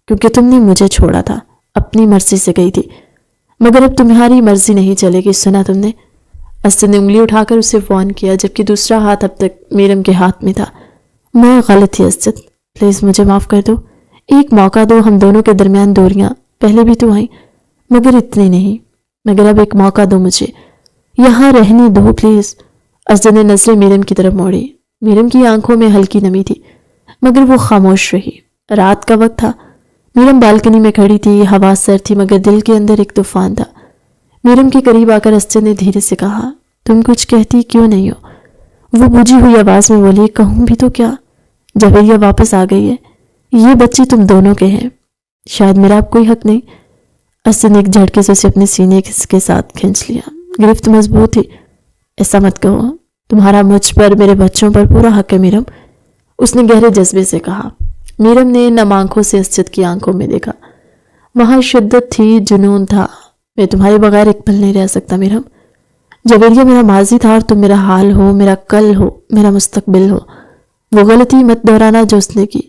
کیونکہ تم نے مجھے چھوڑا تھا، اپنی مرضی سے گئی تھی، مگر اب تمہاری مرضی نہیں چلے گی، سنا تم نے؟ اسجد نے انگلی اٹھا کر اسے وارن کیا جبکہ دوسرا ہاتھ اب تک میرم کے ہاتھ میں تھا۔ میں غلط تھی اسجد، پلیز مجھے معاف کر دو، ایک موقع دو، ہم دونوں کے درمیان دوریاں پہلے بھی تو آئیں مگر اتنی نہیں، مگر اب ایک موقع دو مجھے، یہاں رہنے دو پلیز۔ اسجد نے نظریں میرم کی طرف موڑی۔ میرم کی آنکھوں میں ہلکی نمی تھی مگر وہ خاموش رہی۔ رات کا وقت تھا، میرم بالکنی میں کھڑی تھی، ہوا سرد تھی مگر دل کے اندر ایک طوفان تھا۔ میرم کے قریب آ کر اسجد نے دھیرے سے کہا، تم کچھ کہتی کیوں نہیں ہو؟ وہ بجھی ہوئی آواز میں بولی، کہوں بھی تو کیا؟ جویریہ واپس آ گئی ہے، یہ بچے تم دونوں کے ہیں، شاید میرا اب کوئی حق نہیں۔ اسجد نے ایک جھٹکے سے اسے اپنے سینے کے ساتھ کھینچ لیا۔ گرفت مضبوط تھی۔ ایسا مت کہو، تمہارا مجھ پر، میرے بچوں پر پورا حق ہے میرم، اس نے گہرے جذبے سے کہا۔ میرم نے نم آنکھوں سے اسجد کی آنکھوں میں دیکھا۔ وہاں شدت تھی، جنون تھا۔ میں تمہارے بغیر ایک پل نہیں رہ سکتا میرم۔ جویریہ میرا ماضی تھا اور تم میرا حال ہو، میرا کل ہو، میرا مستقبل ہو۔ وہ غلطی مت دہرانا جو اس نے کی۔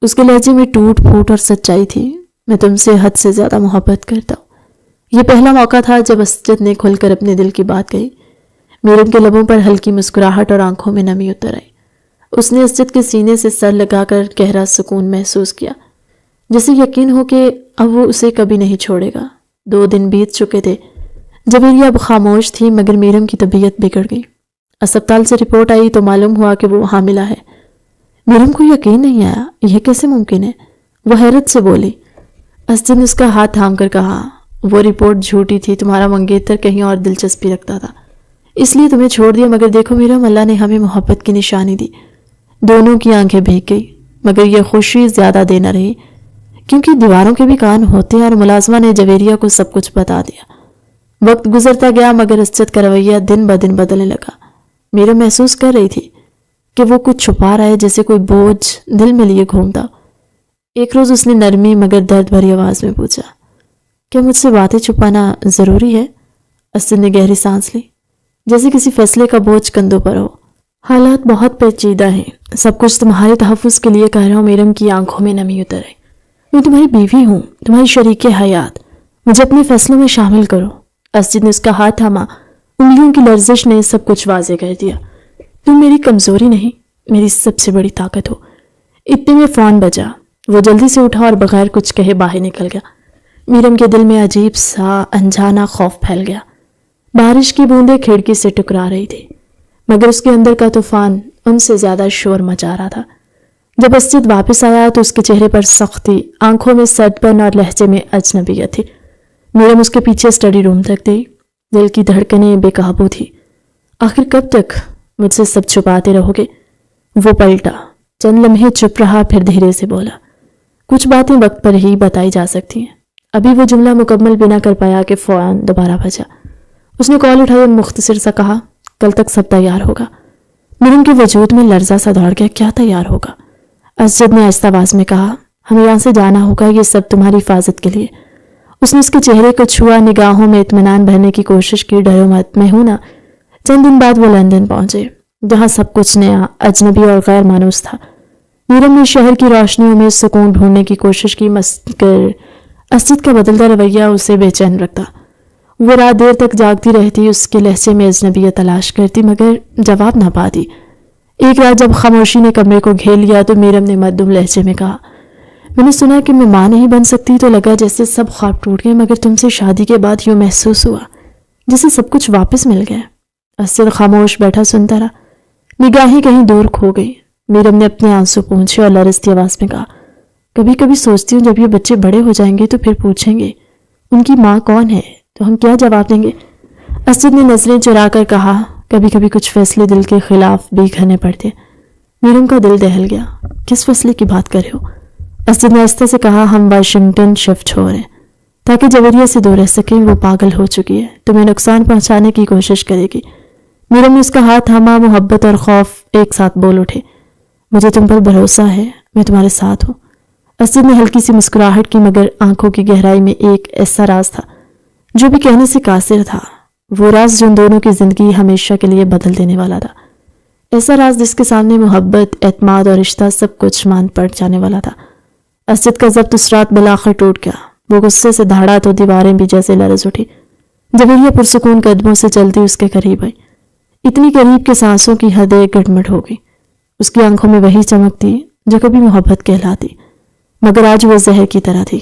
اس کے لہجے میں ٹوٹ پھوٹ اور سچائی تھی۔ میں تم سے حد سے زیادہ محبت کرتا ہوں۔ یہ پہلا موقع تھا جب اسجد نے کھل کر اپنے دل کی بات کہی۔ میرم کے لبوں پر ہلکی مسکراہٹ اور آنکھوں میں نمی اتر آئی۔ اس نے اسجد کے سینے سے سر لگا کر گہرا سکون محسوس کیا، جسے یقین ہو کہ اب وہ اسے کبھی نہیں چھوڑے گا۔ 2 دن بیت چکے تھے۔ جویریہ اب خاموش تھی مگر میرم کی طبیعت بگڑ گئی۔ اسپتال سے رپورٹ آئی تو معلوم ہوا کہ وہ حاملہ ہے۔ میرم کو یقین نہیں آیا، یہ کیسے ممکن ہے؟ وہ حیرت سے بولی۔ اسجد نے اس کا ہاتھ تھام کر کہا، وہ رپورٹ جھوٹی تھی، تمہارا منگیتر کہیں اور دلچسپی رکھتا تھا، اس لیے تمہیں چھوڑ دیا۔ مگر دیکھو میرم، اللہ نے ہمیں محبت کی نشانی دی۔ دونوں کی آنکھیں بھیگ گئی، مگر یہ خوشی زیادہ دیر نہ رہی، کیونکہ دیواروں کے بھی کان ہوتے ہیں اور ملازمہ نے جویریہ کو سب کچھ بتا دیا۔ وقت گزرتا گیا مگر اسجد کا رویہ دن بدن بدلنے لگا۔ میرم محسوس کر رہی تھی کہ وہ کچھ چھپا رہا ہے، جیسے کوئی بوجھ دل میں لیے گھومتا۔ ایک روز اس نے نرمی مگر درد بھری آواز میں پوچھا، کیا مجھ سے باتیں چھپانا ضروری ہے؟ اسجد نے گہری سانس لی، جیسے کسی فیصلے کا بوجھ کندھوں پر ہو۔ حالات بہت پیچیدہ ہیں، سب کچھ تمہارے تحفظ کے لیے کہہ رہا ہوں۔ میرم کی آنکھوں میں نمی اتر آئی۔ میں تمہاری بیوی ہوں، تمہاری شریک حیات، مجھے اپنے فیصلوں میں شامل کرو۔ اسجد نے اس کا ہاتھ تھاما، انگلیوں کی لرزش نے سب کچھ واضح کر دیا۔ تم میری کمزوری نہیں، میری سب سے بڑی طاقت ہو۔ اتنے میں فون بجا، وہ جلدی سے اٹھا اور بغیر کچھ کہے باہر نکل گیا۔ میرم کے دل میں عجیب سا انجانا خوف پھیل گیا۔ بارش کی بوندیں کھڑکی سے ٹکرا رہی تھی، مگر اس کے اندر کا طوفان ان سے زیادہ شور مچا رہا تھا۔ جب اسجد واپس آیا تو اس کے چہرے پر سختی، آنکھوں میں سڑپن اور لہجے میں اجنبیت تھی۔ میرم اس کے پیچھے اسٹڈی روم تک گئی، دل کی دھڑکنیں بے قابو تھی۔ آخر کب تک مجھ سے سب چھپاتے رہو گے؟ وہ پلٹا، چند لمحے چپ رہا، پھر دھیرے سے بولا، کچھ باتیں وقت پر ہی بتائی جا سکتی ہیں۔ ابھی وہ جملہ مکمل بھی نہ کر پایا کہ فون دوبارہ بجا۔ اس نے کال اٹھائی اور مختصر سا کہا، کل تک سب تیار ہوگا۔ میرم کے وجود میں لرزہ سا دوڑ گیا، کیا تیار ہوگا؟ اسجد نے آہستہ آواز میں کہا، ہمیں یہاں سے جانا ہوگا، یہ سب تمہاری حفاظت کے لیے۔ اس نے اس کے چہرے کو چھوا، نگاہوں میں اطمینان بھرنے کی کوشش کی، ڈرو مت، میں ہوں نا۔ چند دن بعد وہ لندن پہنچے، جہاں سب کچھ نیا، اجنبی اور غیر مانوس تھا۔ میرم نے شہر کی روشنیوں میں سکون ڈھونڈنے کی کوشش کی، مگر اسجد کا بدلتا رویہ اسے بے چین رکھتا۔ وہ رات دیر تک جاگتی رہتی، اس کے لہجے میں اجنبیت تلاش کرتی، مگر جواب نہ پاتی۔ ایک رات جب خاموشی نے کمرے کو گھیر لیا تو میرم نے مردم لہجے میں کہا، میں نے سنا کہ میں ماں نہیں بن سکتی، تو لگا جیسے سب خواب ٹوٹ گئے، مگر تم سے شادی کے بعد یوں محسوس ہوا جیسے سب کچھ واپس مل گیا۔ اسجد خاموش بیٹھا سنتا رہا، نگاہیں کہیں دور کھو گئی۔ میرم نے اپنے آنسو پونچھے اور لرزتی آواز میں کہا، کبھی کبھی سوچتی ہوں جب یہ بچے بڑے ہو جائیں گے تو پھر پوچھیں گے ان کی ماں کون ہے، تو ہم کیا جواب دیں گے؟ اسجد نے نظریں چرا کر کہا، کبھی کبھی کچھ فیصلے دل کے خلاف بھی کرنے پڑتے۔ میرم کا دل دہل گیا، کس فیصلے کی بات کر رہے ہو؟ اسجد نے آہستہ سے کہا، ہم واشنگٹن شفٹ ہو رہے ہیں تاکہ جویریہ سے دور رہ سکیں، وہ پاگل ہو چکی ہے، تمہیں نقصان پہنچانے کی کوشش کرے گی۔ میرم نے اس کا ہاتھ تھاما، محبت اور خوف ایک ساتھ بول اٹھے، مجھے تم پر بھروسہ ہے، میں تمہارے ساتھ ہوں۔ اسجد نے ہلکی سی مسکراہٹ کی، مگر آنکھوں کی گہرائی میں ایک ایسا راز تھا جو بھی کہنے سے قاصر تھا، وہ راز جو ان دونوں کی زندگی ہمیشہ کے لیے بدل دینے والا تھا، ایسا راز جس کے سامنے محبت، اعتماد اور رشتہ سب کچھ مان پڑ جانے والا تھا۔ اسجد کا ضبط اس رات بالآخر ٹوٹ گیا، وہ غصے سے دھاڑا تو دیواریں بھی جیسے لرز اٹھی۔ جویریہ پرسکون قدموں سے چلتی اس کے قریب آئی، اتنی قریب کہ سانسوں کی حدیں گڑمڑ ہو گئی۔ اس کی آنکھوں میں وہی چمک تھی جو کبھی محبت کہلاتی، مگر آج وہ زہر کی طرح تھی۔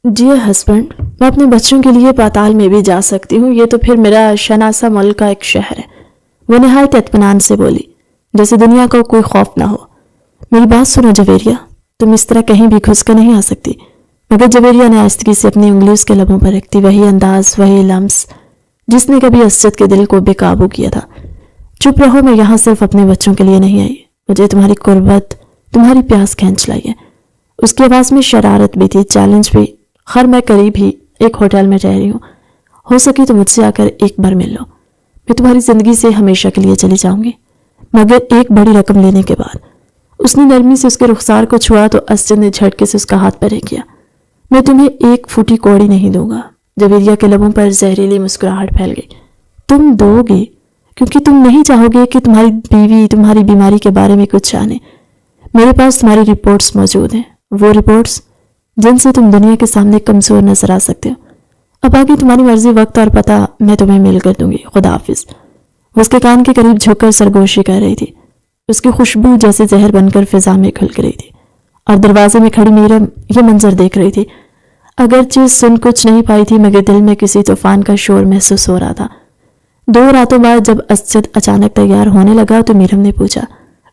جی ہسبینڈ، میں اپنے بچوں کے لیے پاتال میں بھی جا سکتی ہوں، یہ تو پھر میرا شناسا ملک کا ایک شہر ہے، وہ نہایت اطمینان سے بولی، جیسے دنیا کو کوئی خوف نہ ہو۔ میری بات سنو جویریہ، تم اس طرح کہیں بھی گھس کر نہیں آ سکتی۔ مگر جویریہ نے آہستگی سے اپنی انگلی اس کے لبوں پر رکھتی، وہی انداز، وہی لمس جس نے کبھی اسجد کے دل کو بے قابو کیا تھا۔ چپ رہو، میں یہاں صرف اپنے بچوں کے لیے نہیں آئی، مجھے تمہاری قربت، تمہاری پیاس کھینچ لائی ہے۔ اس کی آواز میں شرارت بھی تھی، چیلنج بھی۔ خیر میں قریب ہی ایک ہوٹل میں رہ رہی ہوں، ہو سکے تو مجھ سے آ کر ایک بار مل لو، میں تمہاری زندگی سے ہمیشہ کے لیے چلی جاؤں گی، مگر ایک بڑی رقم لینے کے بعد۔ اس نے نرمی سے اس کے رخسار کو چھوا تو اسجد نے جھٹکے سے اس کا ہاتھ پرے کیا، میں تمہیں ایک پھوٹی کوڑی نہیں دوں گا۔ جویریہ کے لبوں پر زہریلی مسکراہٹ پھیل گئی، تم دو گے کیونکہ تم نہیں چاہو گے کہ تمہاری بیوی تمہاری بیماری کے بارے میں کچھ جانے۔ میرے پاس تمہاری رپورٹس موجود ہیں، وہ رپورٹس جن سے تم دنیا کے سامنے کمزور نظر آ سکتے ہو۔ اب آگے تمہاری مرضی، وقت اور پتہ میں تمہیں میل کر دوں گی، خدا حافظ۔ وہ اس کے کان کے قریب جھک کر سرگوشی کر رہی تھی، اس کی خوشبو جیسے زہر بن کر فضا میں کھل رہی تھی، اور دروازے میں کھڑی میرم یہ منظر دیکھ رہی تھی۔ اگرچہ سن کچھ نہیں پائی تھی، مگر دل میں کسی طوفان کا شور محسوس ہو رہا تھا۔ 2 راتوں بعد جب اسجد اچانک تیار ہونے لگا تو میرم نے پوچھا،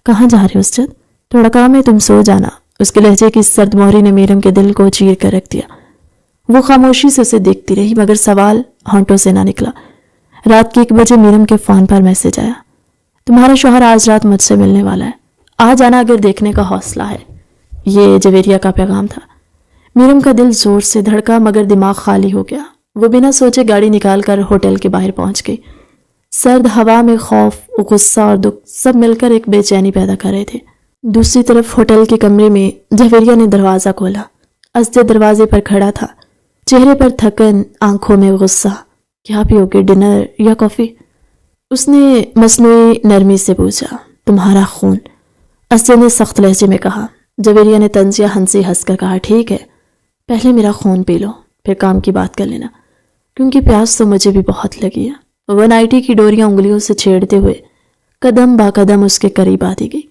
کہاں جا رہے ہو اسجد؟ تھوڑا کام ہے، تم سو جانا۔ اس کے لہجے کی سرد مہری نے میرم کے دل کو چیر کر رکھ دیا۔ وہ خاموشی سے اسے دیکھتی رہی مگر سوال ہونٹوں سے نہ نکلا۔ رات کے 1 بجے میرم کے فون پر میسج آیا، تمہارا شوہر آج رات مجھ سے ملنے والا ہے، آ جانا اگر دیکھنے کا حوصلہ ہے۔ یہ جویریہ کا پیغام تھا۔ میرم کا دل زور سے دھڑکا مگر دماغ خالی ہو گیا۔ وہ بنا سوچے گاڑی نکال کر ہوٹل کے باہر پہنچ گئی۔ سرد ہوا میں خوف، غصہ اور دکھ سب مل کر ایک بے چینی پیدا کر رہے تھے۔ دوسری طرف ہوٹل کے کمرے میں جویریہ نے دروازہ کھولا۔ اسجد دروازے پر کھڑا تھا، چہرے پر تھکن، آنکھوں میں غصہ۔ کیا پیو گے، ڈنر یا کافی؟ اس نے مصنوعی نرمی سے پوچھا۔ تمہارا خون، اسجد نے سخت لہجے میں کہا۔ جویریہ نے طنزیہ ہنسی ہنس کر کہا، ٹھیک ہے، پہلے میرا خون پی لو، پھر کام کی بات کر لینا، کیونکہ پیاس تو مجھے بھی بہت لگی ہے۔ وہ نائٹی کی ڈوریاں انگلیوں سے چھیڑتے ہوئے قدم با قدم اس کے قریب آتی گئی۔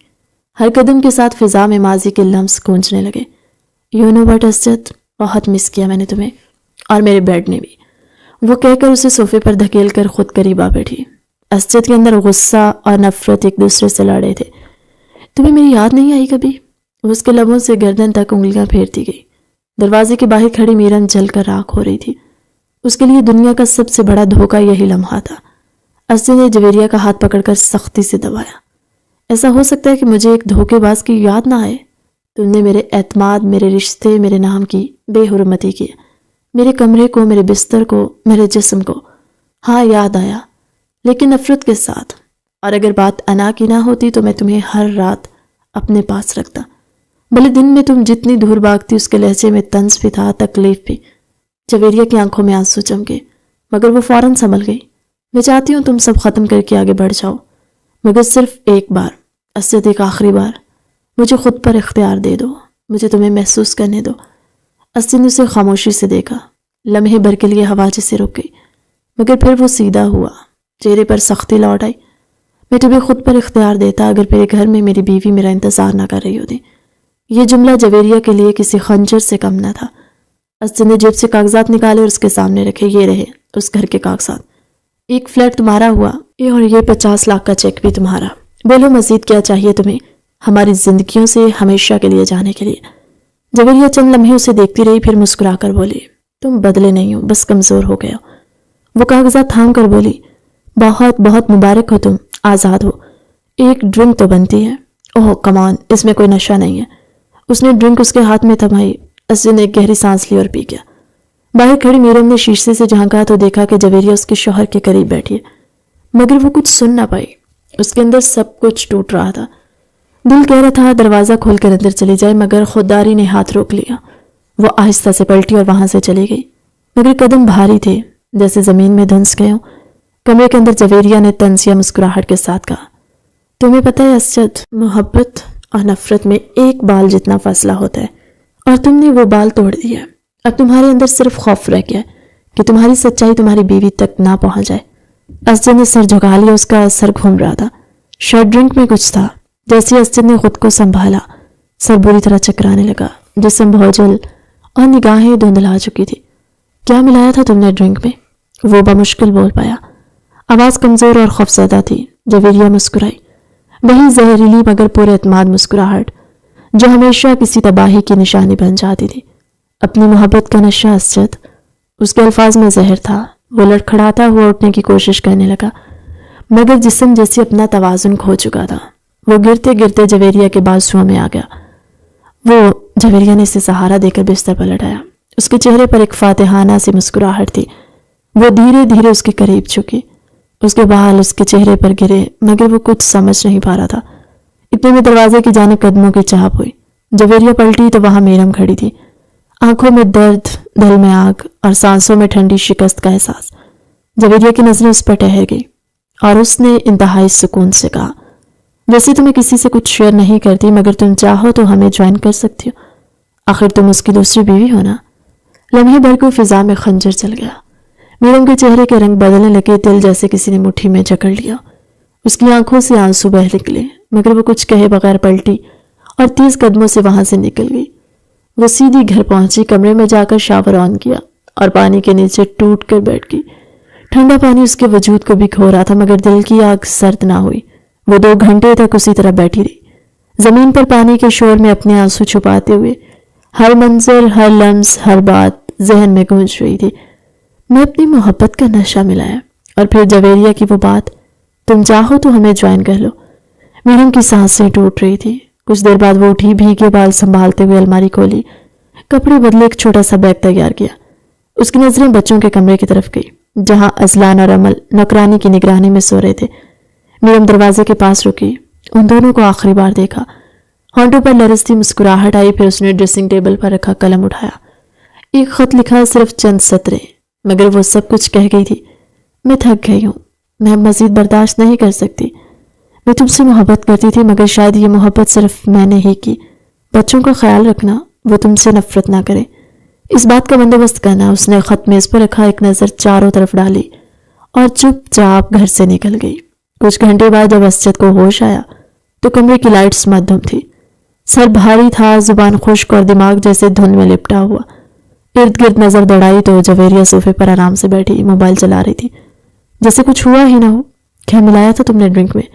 ہر قدم کے ساتھ فضا میں ماضی کے لمس گونجنے لگے۔ یو نو وٹ اسجد، بہت مس کیا میں نے تمہیں، اور میرے بیڈ نے بھی، وہ کہہ کر اسے صوفے پر دھکیل کر خود قریب آ بیٹھی۔ اسجد کے اندر غصہ اور نفرت ایک دوسرے سے لڑ رہے تھے۔ تمہیں میری یاد نہیں آئی کبھی؟ وہ اس کے لبوں سے گردن تک انگلیاں پھیرتی گئی۔ دروازے کے باہر کھڑی میرم جل کر راکھ ہو رہی تھی۔ اس کے لیے دنیا کا سب سے بڑا دھوکہ یہی لمحہ تھا۔ اسجد نے جویریہ کا ہاتھ پکڑ کر سختی سے دبایا۔ ایسا ہو سکتا ہے کہ مجھے ایک دھوکے باز کی یاد نہ آئے؟ تم نے میرے اعتماد، میرے رشتے، میرے نام کی بے حرمتی کی، میرے کمرے کو، میرے بستر کو، میرے جسم کو۔ ہاں یاد آیا، لیکن نفرت کے ساتھ۔ اور اگر بات انا کی نہ ہوتی تو میں تمہیں ہر رات اپنے پاس رکھتا۔ بھلے دن میں تم جتنی دور بھاگتی، اس کے لہجے میں طنز بھی تھا، تکلیف بھی۔ جویریہ کی آنکھوں میں آنسو چمکے مگر وہ فوراً سنبھل گئی۔ میں چاہتی ہوں تم سب ختم کر کے آگے بڑھ جاؤ، مگر صرف ایک بار، اسجد، ایک آخری بار مجھے خود پر اختیار دے دو، مجھے تمہیں محسوس کرنے دو۔ اسجد نے اسے خاموشی سے دیکھا۔ لمحے بھر کے لیے ہوا جسے رک گئی مگر پھر وہ سیدھا ہوا، چہرے پر سختی لوٹ آئی۔ میں تمہیں خود پر اختیار دیتا اگر میرے گھر میں میری بیوی میرا انتظار نہ کر رہی ہوتی۔ یہ جملہ جویریہ کے لیے کسی خنجر سے کم نہ تھا۔ اسجد نے جیب سے کاغذات نکالے اور اس کے سامنے رکھے۔ یہ رہے اس گھر کے کاغذات، ایک فلیٹ تمہارا ہوا، اور یہ 50 لاکھ کا چیک بھی تمہارا۔ بولو مزید کیا چاہیے تمہیں ہماری زندگیوں سے ہمیشہ کے لیے جانے کے لیے؟ جویریہ چند لمحے اسے دیکھتی رہی، پھر مسکرا کر بولی، تم بدلے نہیں ہو، بس کمزور ہو گئے ہو۔ وہ کاغذات تھام کر بولی، بہت بہت مبارک ہو، تم آزاد ہو۔ ایک ڈرنک تو بنتی ہے۔ اوہ کمان، اس میں کوئی نشہ نہیں ہے۔ اس نے ڈرنک اس کے ہاتھ میں تھمائی۔ اسجد نے ایک گہری سانس لی اور پی گیا۔ باہر کھڑی میرم نے شیشے سے جھانکا تو دیکھا کہ جویریہ اس کے شوہر کے قریب بیٹھی ہے، مگر وہ کچھ سن نہ پائی۔ اس کے اندر سب کچھ ٹوٹ رہا تھا۔ دل کہہ رہا تھا دروازہ کھول کر اندر چلی جائے، مگر خودداری نے ہاتھ روک لیا۔ وہ آہستہ سے پلٹی اور وہاں سے چلی گئی، مگر قدم بھاری تھے، جیسے زمین میں دھنس گئے ہوں۔ کمرے کے اندر جویریہ نے طنزیہ مسکراہٹ کے ساتھ کہا، تمہیں پتہ ہے اسجد، محبت اور نفرت میں ایک بال جتنا فاصلہ ہوتا ہے، اور تم نے وہ بال توڑ دیا ہے۔ اب تمہارے اندر صرف خوف رہ گیا ہے کہ تمہاری سچائی تمہاری بیوی تک نہ پہنچ جائے۔ اسجد نے سر جھکا لیا، اس کا سر گھوم رہا تھا، شاید ڈرنک میں کچھ تھا۔ جیسے اسجد نے خود کو سنبھالا، سر بری طرح چکرانے لگا، جسم بھوجل اور نگاہیں دھندلا چکی تھی۔ کیا ملایا تھا تم نے ڈرنک میں؟ وہ بمشکل بول پایا، آواز کمزور اور خوفزدہ تھی۔ جویریہ مسکرائی، وہی زہریلی مگر پر اعتماد مسکراہٹ جو ہمیشہ کسی تباہی کی نشانی بن جاتی تھی۔ اپنی محبت کا نشہ اسجد، اس کے الفاظ میں زہر تھا۔ وہ لڑکھڑاتا ہوا اٹھنے کی کوشش کرنے لگا، مگر جسم جیسے اپنا توازن کھو چکا تھا۔ وہ گرتے گرتے جویریہ کے بازوؤں میں آ گیا۔ جویریہ نے اسے سہارا دے کر بستر پر لٹایا۔ اس کے چہرے پر ایک فاتحانہ سی مسکراہٹ تھی۔ وہ دھیرے دھیرے اس کے قریب جھکی، اس کے بال اس کے چہرے پر گرے، مگر وہ کچھ سمجھ نہیں پا رہا تھا۔ اتنے میں دروازے کی جانب قدموں کی چاپ ہوئی۔ جویریہ پلٹی تو وہاں میرم کھڑی تھی، آنکھوں میں درد، دل میں آگ اور سانسوں میں ٹھنڈی شکست کا احساس۔ جویریہ کی نظریں اس پر ٹھہر گئی اور اس نے انتہائی سکون سے کہا، ویسے تو میں کسی سے کچھ شیئر نہیں کرتی، مگر تم چاہو تو ہمیں جوائن کر سکتی ہو، آخر تم اس کی دوسری بیوی ہو نا۔ لمحے بھر کو فضا میں خنجر چل گیا۔ میرم کے چہرے کے رنگ بدلنے لگے، دل جیسے کسی نے مٹھی میں جکڑ لیا۔ اس کی آنکھوں سے آنسو بہہ نکلے، مگر وہ کچھ کہے بغیر پلٹی اور تیز قدموں سے وہاں سے نکل گئی۔ وہ سیدھی گھر پہنچی، کمرے میں جا کر شاور آن کیا اور پانی کے نیچے ٹوٹ کر بیٹھ گئی۔ ٹھنڈا پانی اس کے وجود کو بھی کھو رہا تھا، مگر دل کی آگ سرد نہ ہوئی۔ وہ 2 گھنٹے تک اسی طرح بیٹھی رہی، زمین پر پانی کے شور میں اپنے آنسو چھپاتے ہوئے۔ ہر منظر، ہر لمس، ہر بات ذہن میں گونج رہی تھی۔ میں اپنی محبت کا نشہ ملایا، اور پھر جویریہ کی وہ بات، تم چاہو تو ہمیں جوائن کر لو۔ میرم کی سانسیں ٹوٹ رہی تھی۔ کچھ دیر بعد وہ اٹھی، بھیگے بال سنبھالتے ہوئے الماری کھولی، کپڑے بدلے، ایک چھوٹا سا بیگ تیار کیا۔ اس کی نظریں بچوں کے کمرے کی طرف گئی جہاں ازلان اور عمل نوکرانی کی نگرانی میں سو رہے تھے۔ میرم دروازے کے پاس رکی، ان دونوں کو آخری بار دیکھا۔ ہونٹوں پر لرزتی مسکراہٹ آئی، پھر اس نے ڈریسنگ ٹیبل پر رکھا قلم اٹھایا، ایک خط لکھا، صرف چند سطرے، مگر وہ سب کچھ کہہ گئی تھی۔ میں تھک گئی ہوں، میں اب مزید برداشت نہیں کر سکتی۔ میں تم سے محبت کرتی تھی، مگر شاید یہ محبت صرف میں نے ہی کی۔ بچوں کا خیال رکھنا، وہ تم سے نفرت نہ کرے، اس بات کا بندوبست کرنا۔ اس نے خط میز پر رکھا، ایک نظر چاروں طرف ڈالی اور چپ چاپ گھر سے نکل گئی۔ کچھ گھنٹے بعد جب اسجد کو ہوش آیا تو کمرے کی لائٹس مدھم تھی، سر بھاری تھا، زبان خشک اور دماغ جیسے دھند میں لپٹا ہوا۔ ارد گرد نظر دوڑائی تو جویریہ صوفے پر آرام سے بیٹھی موبائل چلا رہی تھی، جیسے کچھ ہوا ہی نہ ہو۔ کیا ملایا تھا تم نے ڈرنک میں؟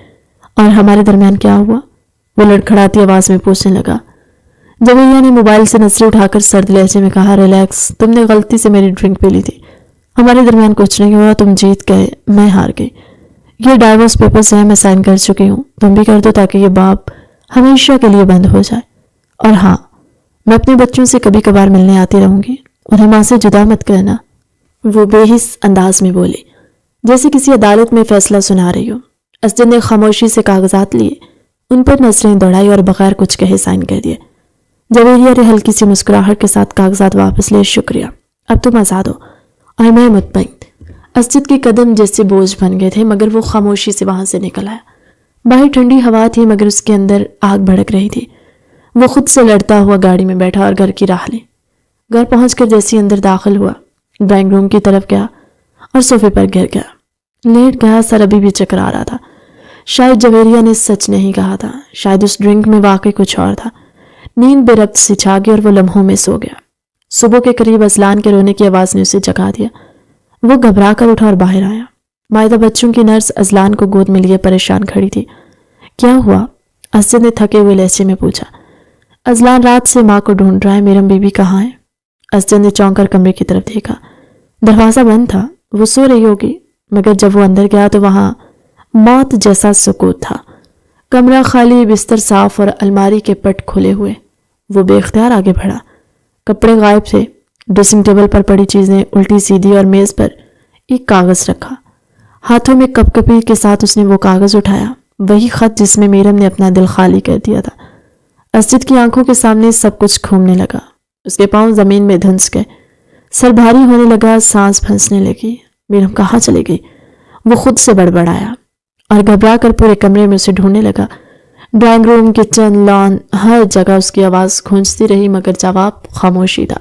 اور ہمارے درمیان کیا ہوا؟ وہ لڑکھڑاتی آواز میں پوچھنے لگا۔ جویریہ نے موبائل سے نظریں اٹھا کر سرد لہجے میں کہا، ریلیکس، تم نے غلطی سے میری ڈرنک پی لی تھی، ہمارے درمیان کچھ نہیں ہوا، تم جیت گئے، میں ہار گئی۔ یہ ڈائیورس پیپرز ہیں، میں سائن کر چکی ہوں، تم بھی کر دو تاکہ یہ باب ہمیشہ کے لیے بند ہو جائے۔ اور ہاں، میں اپنے بچوں سے کبھی کبھار ملنے آتی رہوں گی، انہیں ماں سے جدا مت کرنا۔ وہ بے حس انداز میں بولی، جیسے کسی عدالت میں فیصلہ سنا رہی ہو۔ اسجد نے خاموشی سے کاغذات لیے، ان پر نظریں دوڑائی اور بغیر کچھ کہے سائن کر دیے۔ جویریہ نے ہلکی سی مسکراہٹ کے ساتھ کاغذات واپس لیے، شکریہ، اب تم آزاد ہو، اور میں مطمئن۔ اسجد کے قدم جیسے بوجھ بن گئے تھے، مگر وہ خاموشی سے وہاں سے نکل آیا۔ باہر ٹھنڈی ہوا تھی، مگر اس کے اندر آگ بھڑک رہی تھی۔ وہ خود سے لڑتا ہوا گاڑی میں بیٹھا اور گھر کی راہ لی۔ گھر پہنچ کر جیسے اندر داخل ہوا، ڈرائنگ روم کی طرف گیا اور صوفے پر گر گیا، لیٹ گیا، سر ابھی بھی چکرا رہا تھا۔ شاید جویریہ نے سچ نہیں کہا تھا، شاید اس ڈرنک میں واقعی کچھ اور تھا۔ نیند بے ربط سے چھا گئی اور وہ لمحوں میں سو گیا۔ صبح کے قریب ازلان کے رونے کی آواز نے اسے جگا دیا۔ وہ گھبرا کر اٹھا اور باہر آیا۔ مائدہ بچوں کی نرس ازلان کو گود میں لیے پریشان کھڑی تھی۔ کیا ہوا؟ اسجد نے تھکے ہوئے لہجے میں پوچھا۔ ازلان رات سے ماں کو ڈھونڈ رہا ہے، میرم بی بی کہاں ہے؟ اسجد نے چونک کر کمرے کی طرف دیکھا، دروازہ بند تھا، وہ سو رہی ہوگی، مگر جب وہ اندر گیا تو وہاں موت جیسا سکوت تھا۔ کمرہ خالی، بستر صاف اور الماری کے پٹ کھلے ہوئے۔ وہ بے اختیار آگے بڑھا، کپڑے غائب تھے، ڈریسنگ ٹیبل پر پڑی چیزیں الٹی سیدھی اور میز پر ایک کاغذ رکھا۔ ہاتھوں میں کپ کپی کے ساتھ اس نے وہ کاغذ اٹھایا، وہی خط جس میں میرم نے اپنا دل خالی کر دیا تھا۔ اسجد کی آنکھوں کے سامنے سب کچھ گھومنے لگا، اس کے پاؤں زمین میں دھنس گئے، سر بھاری ہونے لگا، سانس پھنسنے لگی۔ میرم کہاں چلے گئی؟ وہ خود سے بڑبڑایا اور گھبرا کر پورے کمرے میں اسے ڈھونڈنے لگا۔ ڈرائنگ روم، کچن، لان، ہر جگہ اس کی آواز گونجتی رہی، مگر جواب خاموشی تھا۔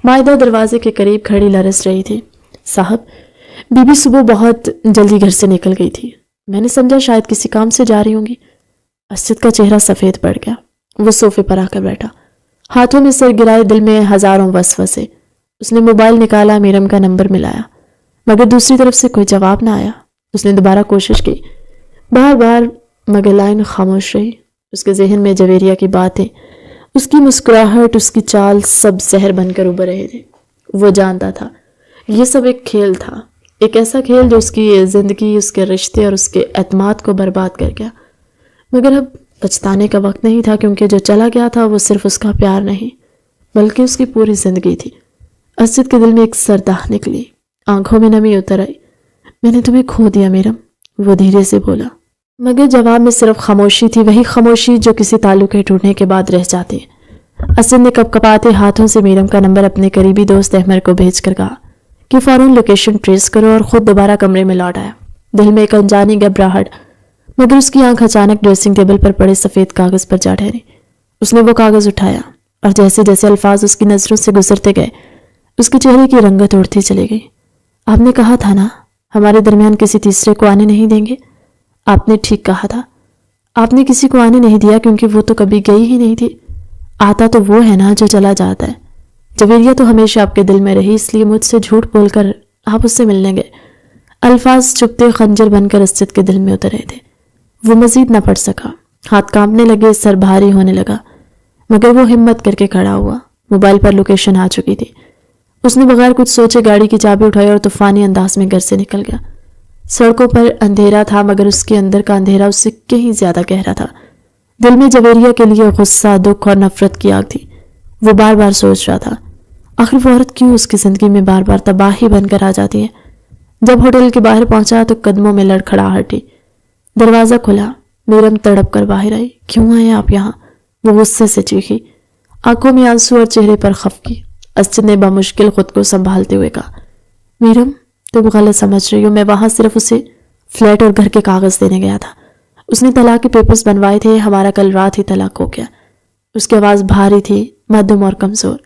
مائدہ دروازے کے قریب کھڑی لرز رہی تھی۔ صاحب، بی بی صبح بہت جلدی گھر سے نکل گئی تھی، میں نے سمجھا شاید کسی کام سے جا رہی ہوں گی۔ اسجد کا چہرہ سفید پڑ گیا، وہ صوفے پر آ کر بیٹھا، ہاتھوں میں سر گرائے، دل میں ہزاروں وسوسے۔ اس نے موبائل نکالا، میرم کا نمبر ملایا، مگر دوسری طرف سے کوئی جواب نہ آیا۔ اس نے دوبارہ کوشش کی، بار بار، مگر لائن خاموش رہی۔ اس کے ذہن میں جویریہ کی باتیں، اس کی مسکراہٹ، اس کی چال، سب زہر بن کر ابھر رہے تھے۔ وہ جانتا تھا یہ سب ایک کھیل تھا، ایک ایسا کھیل جو اس کی زندگی، اس کے رشتے اور اس کے اعتماد کو برباد کر گیا۔ مگر اب پچھتانے کا وقت نہیں تھا، کیونکہ جو چلا گیا تھا وہ صرف اس کا پیار نہیں بلکہ اس کی پوری زندگی تھی۔ اسجد کے دل میں ایک سرداہ نکلی، آنکھوں میں نمی اتر آئی۔ میں نے تمہیں کھو دیا میرم، وہ دھیرے سے بولا، مگر جواب میں صرف خاموشی تھی، وہی خاموشی جو کسی تعلق کے ٹوٹنے کے بعد رہ جاتی ہے۔ اسجد نے کپ کپاتے ہاتھوں سے میرم کا نمبر اپنے قریبی دوست احمر کو بھیج کر کہا کہ فوراً لوکیشن ٹریس کرو، اور خود دوبارہ کمرے میں لوٹ آیا، دل میں ایک انجانی گھبراہٹ۔ مگر اس کی آنکھ اچانک ڈریسنگ ٹیبل پر پڑے سفید کاغذ پر جا ٹھہری۔ اس نے وہ کاغذ اٹھایا اور جیسے جیسے الفاظ اس کی نظروں سے گزرتے گئے، اس کے چہرے کی رنگت اڑتی چلی گئی۔ آپ نے کہا تھا نا ہمارے درمیان کسی تیسرے کو آنے نہیں دیں گے؟ آپ نے ٹھیک کہا تھا، آپ نے کسی کو آنے نہیں دیا، کیونکہ وہ تو کبھی گئی ہی نہیں تھی۔ آتا تو وہ ہے نا جو چلا جاتا ہے۔ جویریہ تو ہمیشہ آپ کے دل میں رہی، اس لیے مجھ سے جھوٹ بول کر آپ اس سے ملنے گئے۔ الفاظ چپتے خنجر بن کر اسجد کے دل میں اتر رہے تھے۔ وہ مزید نہ پڑھ سکا، ہاتھ کانپنے لگے، سر بھاری ہونے لگا، مگر وہ ہمت کر کے کھڑا ہوا۔ موبائل پر لوکیشن آ چکی تھی۔ اس نے بغیر کچھ سوچے گاڑی کی چابی اٹھائی اور طوفانی انداز میں گھر سے نکل گیا۔ سڑکوں پر اندھیرا تھا مگر اس کے اندر کا اندھیرا اس سے کہیں زیادہ گہرا تھا۔ دل میں جویریہ کے لیے غصہ، دکھ اور نفرت کی آگ تھی۔ وہ بار بار سوچ رہا تھا آخر وہ عورت کیوں اس کی زندگی میں بار بار تباہی بن کر آ جاتی ہے۔ جب ہوٹل کے باہر پہنچا تو قدموں میں لڑکھڑاہٹ ہوئی۔ دروازہ کھلا، میرم تڑپ کر باہر آئی۔ کیوں آئے آپ یہاں؟ وہ غصے سے چیخی، آنکھوں میں آنسو اور چہرے پر خفگی۔ اسجد نے بمشکل خود کو سنبھالتے ہوئے کہا، میرم تم غلط سمجھ رہی ہو، میں وہاں صرف اسے فلیٹ اور گھر کے کاغذ دینے گیا تھا۔ اس نے طلاق کے پیپرز بنوائے تھے، ہمارا کل رات ہی طلاق ہو گیا۔ اس کی آواز بھاری تھی، مدھم اور کمزور۔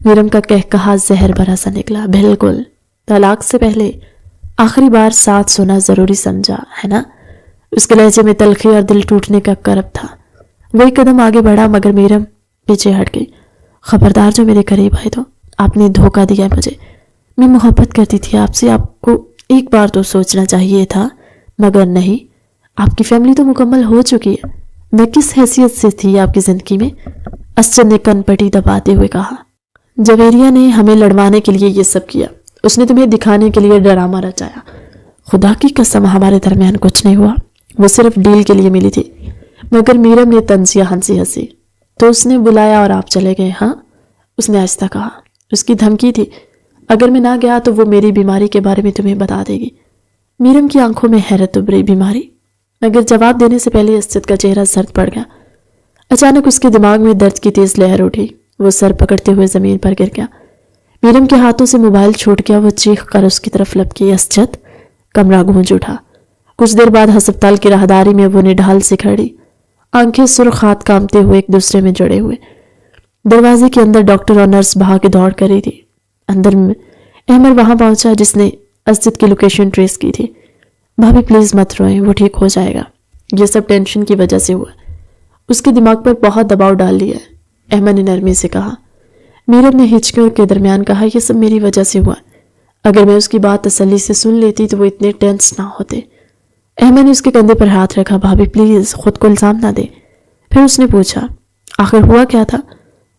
میرم کا کہکہا زہر بھرا سا نکلا۔ بالکل، طلاق سے پہلے آخری بار ساتھ سونا ضروری سمجھا ہے نا؟ اس کے لہجے میں تلخی اور دل ٹوٹنے کا کرب تھا۔ وہ ایک قدم آگے بڑھا مگر میرم پیچھے ہٹ گئی۔ خبردار جو میرے قریب آئے تو آپ نے دھوکہ دیا ہے مجھے۔ میں محبت کرتی تھی آپ سے، آپ کو ایک بار تو سوچنا چاہیے تھا، مگر نہیں، آپ کی فیملی تو مکمل ہو چکی ہے۔ میں کس حیثیت سے تھی آپ کی زندگی میں؟ اسجد نے کن پٹی دباتے ہوئے کہا، جویریہ نے ہمیں لڑوانے کے لیے یہ سب کیا، اس نے تمہیں دکھانے کے لیے ڈرامہ رچایا۔ خدا کی قسم ہمارے درمیان کچھ نہیں ہوا، وہ صرف ڈیل کے لیے ملی تھی۔ مگر میرم نے طنزیہ ہنسی۔ تو اس نے بلایا اور آپ چلے گئے؟ ہاں، اس نے آہستہ کہا۔ اس کی دھمکی تھی، اگر میں نہ گیا تو وہ میری بیماری کے بارے میں تمہیں بتا دے گی۔ میرم کی آنکھوں میں حیرت ابھری۔ بیماری؟ مگر جواب دینے سے پہلے اسجد کا چہرہ سرد پڑ گیا۔ اچانک اس کے دماغ میں درد کی تیز لہر اٹھی۔ وہ سر پکڑتے ہوئے زمین پر گر گیا۔ میرم کے ہاتھوں سے موبائل چھوٹ گیا۔ وہ چیخ کر اس کی طرف لپکی۔ اسجد! کمرہ گونج اٹھا۔ کچھ دیر بعد ہسپتال کی راہداری میں وہ نڈھال سے کھڑی، آنکھیں سرخ، ہاتھ کانپتے ہوئے ایک دوسرے میں جڑے ہوئے۔ دروازے کے اندر ڈاکٹر اور نرس بھاگ دوڑ کر رہی تھی۔ اندر میں احمد وہاں پہنچا جس نے اسجد کی لوکیشن ٹریس کی تھی۔ بھابھی پلیز مت روئیں، وہ ٹھیک ہو جائے گا، یہ سب ٹینشن کی وجہ سے ہوا۔ اس کے دماغ پر بہت دباؤ ڈال دیا ہے، احمد نے نرمی سے کہا۔ میرم نے ہچکیوں کے درمیان کہا، یہ سب میری وجہ سے ہوا، اگر میں اس کی بات تسلی سے سن لیتی تو وہ اتنے ٹینس نہ ہوتے۔ احمد نے اس کے کندھے پر ہاتھ رکھا۔ بھابھی پلیز خود کو الزام نہ دے۔ پھر اس نے پوچھا، آخر ہوا کیا تھا؟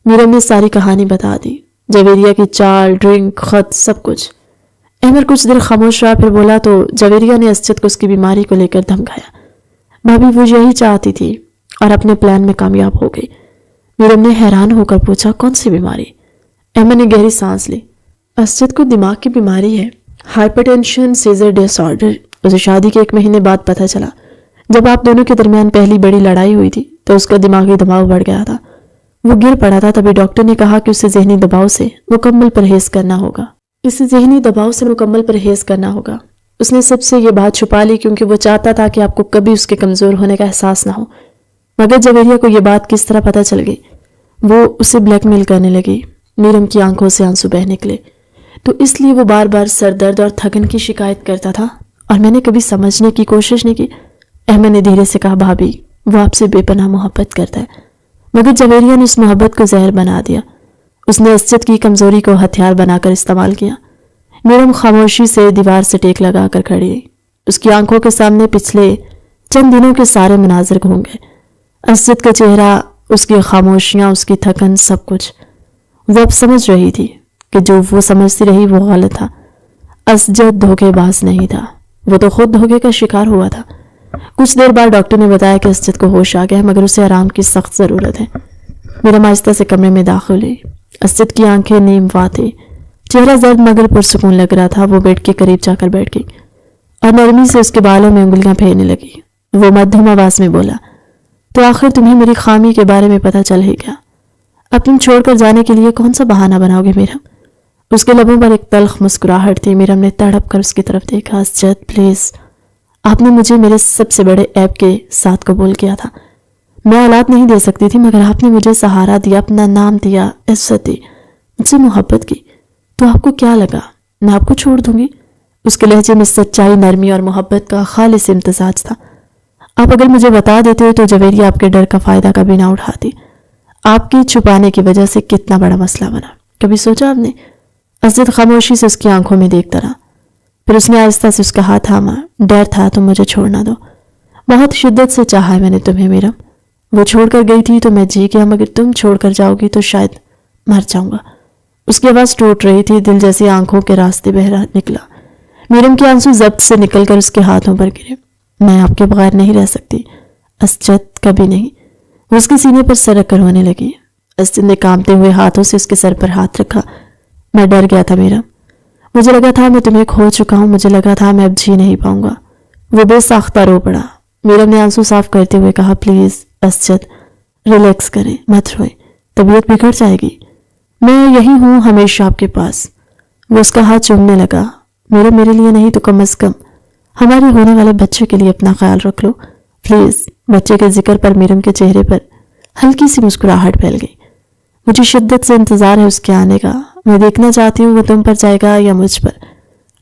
میرم نے ساری کہانی بتا دی، جویریہ کی چال، ڈرنک، خط، سب کچھ۔ احمد کچھ دیر خاموش رہا، پھر بولا، تو جویریہ نے اسجد کو اس کی بیماری کو لے کر دھمکایا۔ بھابھی وہ یہی چاہتی تھی اور اپنے پلان میں کامیاب ہو گئی۔ میرم نے حیران ہو کر پوچھا، کون سی بیماری؟ احمد نے گہری سانس لی۔ اسجد کو دماغ کی بیماری ہے، ہائپر ٹینشن سیزر ڈس آرڈر۔ اسے شادی کے 1 مہینے بعد پتہ چلا۔ جب آپ دونوں کے درمیان پہلی بڑی لڑائی ہوئی تھی تو اس کا دماغی دباؤ بڑھ گیا تھا، وہ گر پڑا تھا۔ تبھی ڈاکٹر نے کہا کہ اسے ذہنی دباؤ سے مکمل پرہیز کرنا ہوگا۔ اس نے سب سے یہ بات چھپا لی کیونکہ وہ چاہتا تھا کہ آپ کو کبھی اس کے کمزور ہونے کا احساس نہ ہو۔ مگر جویریہ کو یہ بات کس طرح پتہ چل گئی؟ وہ اسے بلیک میل کرنے لگی۔ میرم کی آنکھوں سے آنسو بہہ نکلے۔ تو اس لیے وہ بار بار سر درد اور تھکن کی شکایت کرتا تھا اور میں نے کبھی سمجھنے کی کوشش نہیں کی۔ احمد نے دھیرے سے کہا، بھابھی وہ آپ سے بے پناہ محبت کرتا ہے، مگر جویریہ نے اس محبت کو زہر بنا دیا۔ اس نے اسجد کی کمزوری کو ہتھیار بنا کر استعمال کیا۔ میرم خاموشی سے دیوار سے ٹیک لگا کر کھڑی رہی۔ اس کی آنکھوں کے سامنے پچھلے چند دنوں کے سارے مناظر گھوم گئے۔ اسجد کا چہرہ، اس کی خاموشیاں، اس کی تھکن، سب کچھ۔ وہ اب سمجھ رہی تھی کہ جو وہ سمجھتی رہی وہ غلط تھا۔ اسجد دھوکے باز نہیں تھا، وہ تو خود دھوکے کا شکار ہوا تھا۔ کچھ دیر بعد ڈاکٹر نے بتایا کہ اسجد کو ہوش آ گیا مگر اسے آرام کی سخت ضرورت ہے۔ میرم آہستہ سے کمرے میں داخل ہوئی۔ اسجد کی آنکھیں نیم وا تھی، چہرہ زرد مگر پرسکون لگ رہا تھا۔ وہ بیڈ کے قریب جا کر بیٹھ گئی اور نرمی سے اس کے بالوں میں انگلیاں پھیرنے لگی۔ وہ مدھم آواز میں بولا، تو آخر تمہیں میری خامی کے بارے میں پتہ چل ہی گیا؟ اب تم چھوڑ کر جانے کے لیے کون سا بہانہ بناؤ گے میرم؟ اس کے لبوں پر ایک تلخ مسکراہٹ تھی۔ میرم نے تڑپ کر اس کی طرف دیکھا۔ اسجد پلیز، آپ نے مجھے میرے سب سے بڑے عیب کے ساتھ قبول کیا تھا۔ میں اولاد نہیں دے سکتی تھی مگر آپ نے مجھے سہارا دیا، اپنا نام دیا، عزت دی، مجھ سے محبت کی، تو آپ کو کیا لگا میں آپ کو چھوڑ دوں گی؟ اس کے لہجے میں سچائی، نرمی اور محبت کا خالص امتزاج تھا۔ آپ اگر مجھے بتا دیتے تو جویریہ آپ کے ڈر کا فائدہ کبھی نہ اٹھاتی۔ آپ کی چھپانے کی وجہ سے کتنا بڑا مسئلہ بنا، کبھی سوچا آپ نے؟ اسجد خاموشی سے اس کی آنکھوں میں دیکھتا رہا، پھر اس نے آہستہ سے اس کا ہاتھ تھاما۔ ڈر تھا تم مجھے چھوڑنا دو، بہت شدت سے چاہا ہے میں نے تمہیں میرم۔ وہ چھوڑ کر گئی تھی تو میں جی گیا، مگر تم چھوڑ کر جاؤ گی تو شاید مر جاؤں گا۔ اس کی آواز ٹوٹ رہی تھی، دل جیسی آنکھوں کے راستے بہہ نکلا۔ میرم کے آنسو ضبط سے نکل کر اس کے ہاتھوں پر گرے۔ میں آپ کے بغیر نہیں رہ سکتی اسجد، کبھی نہیں۔ وہ اس کے سینے پر سر رکھ کر رونے لگی۔ اسجد نے کانپتے ہوئے ہاتھوں سے اس کے سر پر ہاتھ رکھا۔ میں ڈر گیا تھا میرم، مجھے لگا تھا میں تمہیں کھو چکا ہوں، مجھے لگا تھا میں اب جی نہیں پاؤں گا۔ وہ بے ساختہ رو پڑا۔ میرم نے آنسو صاف کرتے ہوئے کہا، پلیز اسجد ریلیکس کریں، مت روئیں، طبیعت بگڑ جائے گی، میں یہی ہوں ہمیشہ آپ کے پاس۔ وہ اس کا ہاتھ چومنے لگا۔ میرے لیے نہیں تو کم از کم ہمارے ہونے والے بچے کے لیے اپنا خیال رکھ لو پلیز۔ بچے کے ذکر پر میرم کے چہرے پر ہلکی سی مسکراہٹ پھیل گئی۔ مجھے شدت سے انتظار ہے اس کے آنے کا، میں دیکھنا چاہتی ہوں وہ تم پر جائے گا یا مجھ پر۔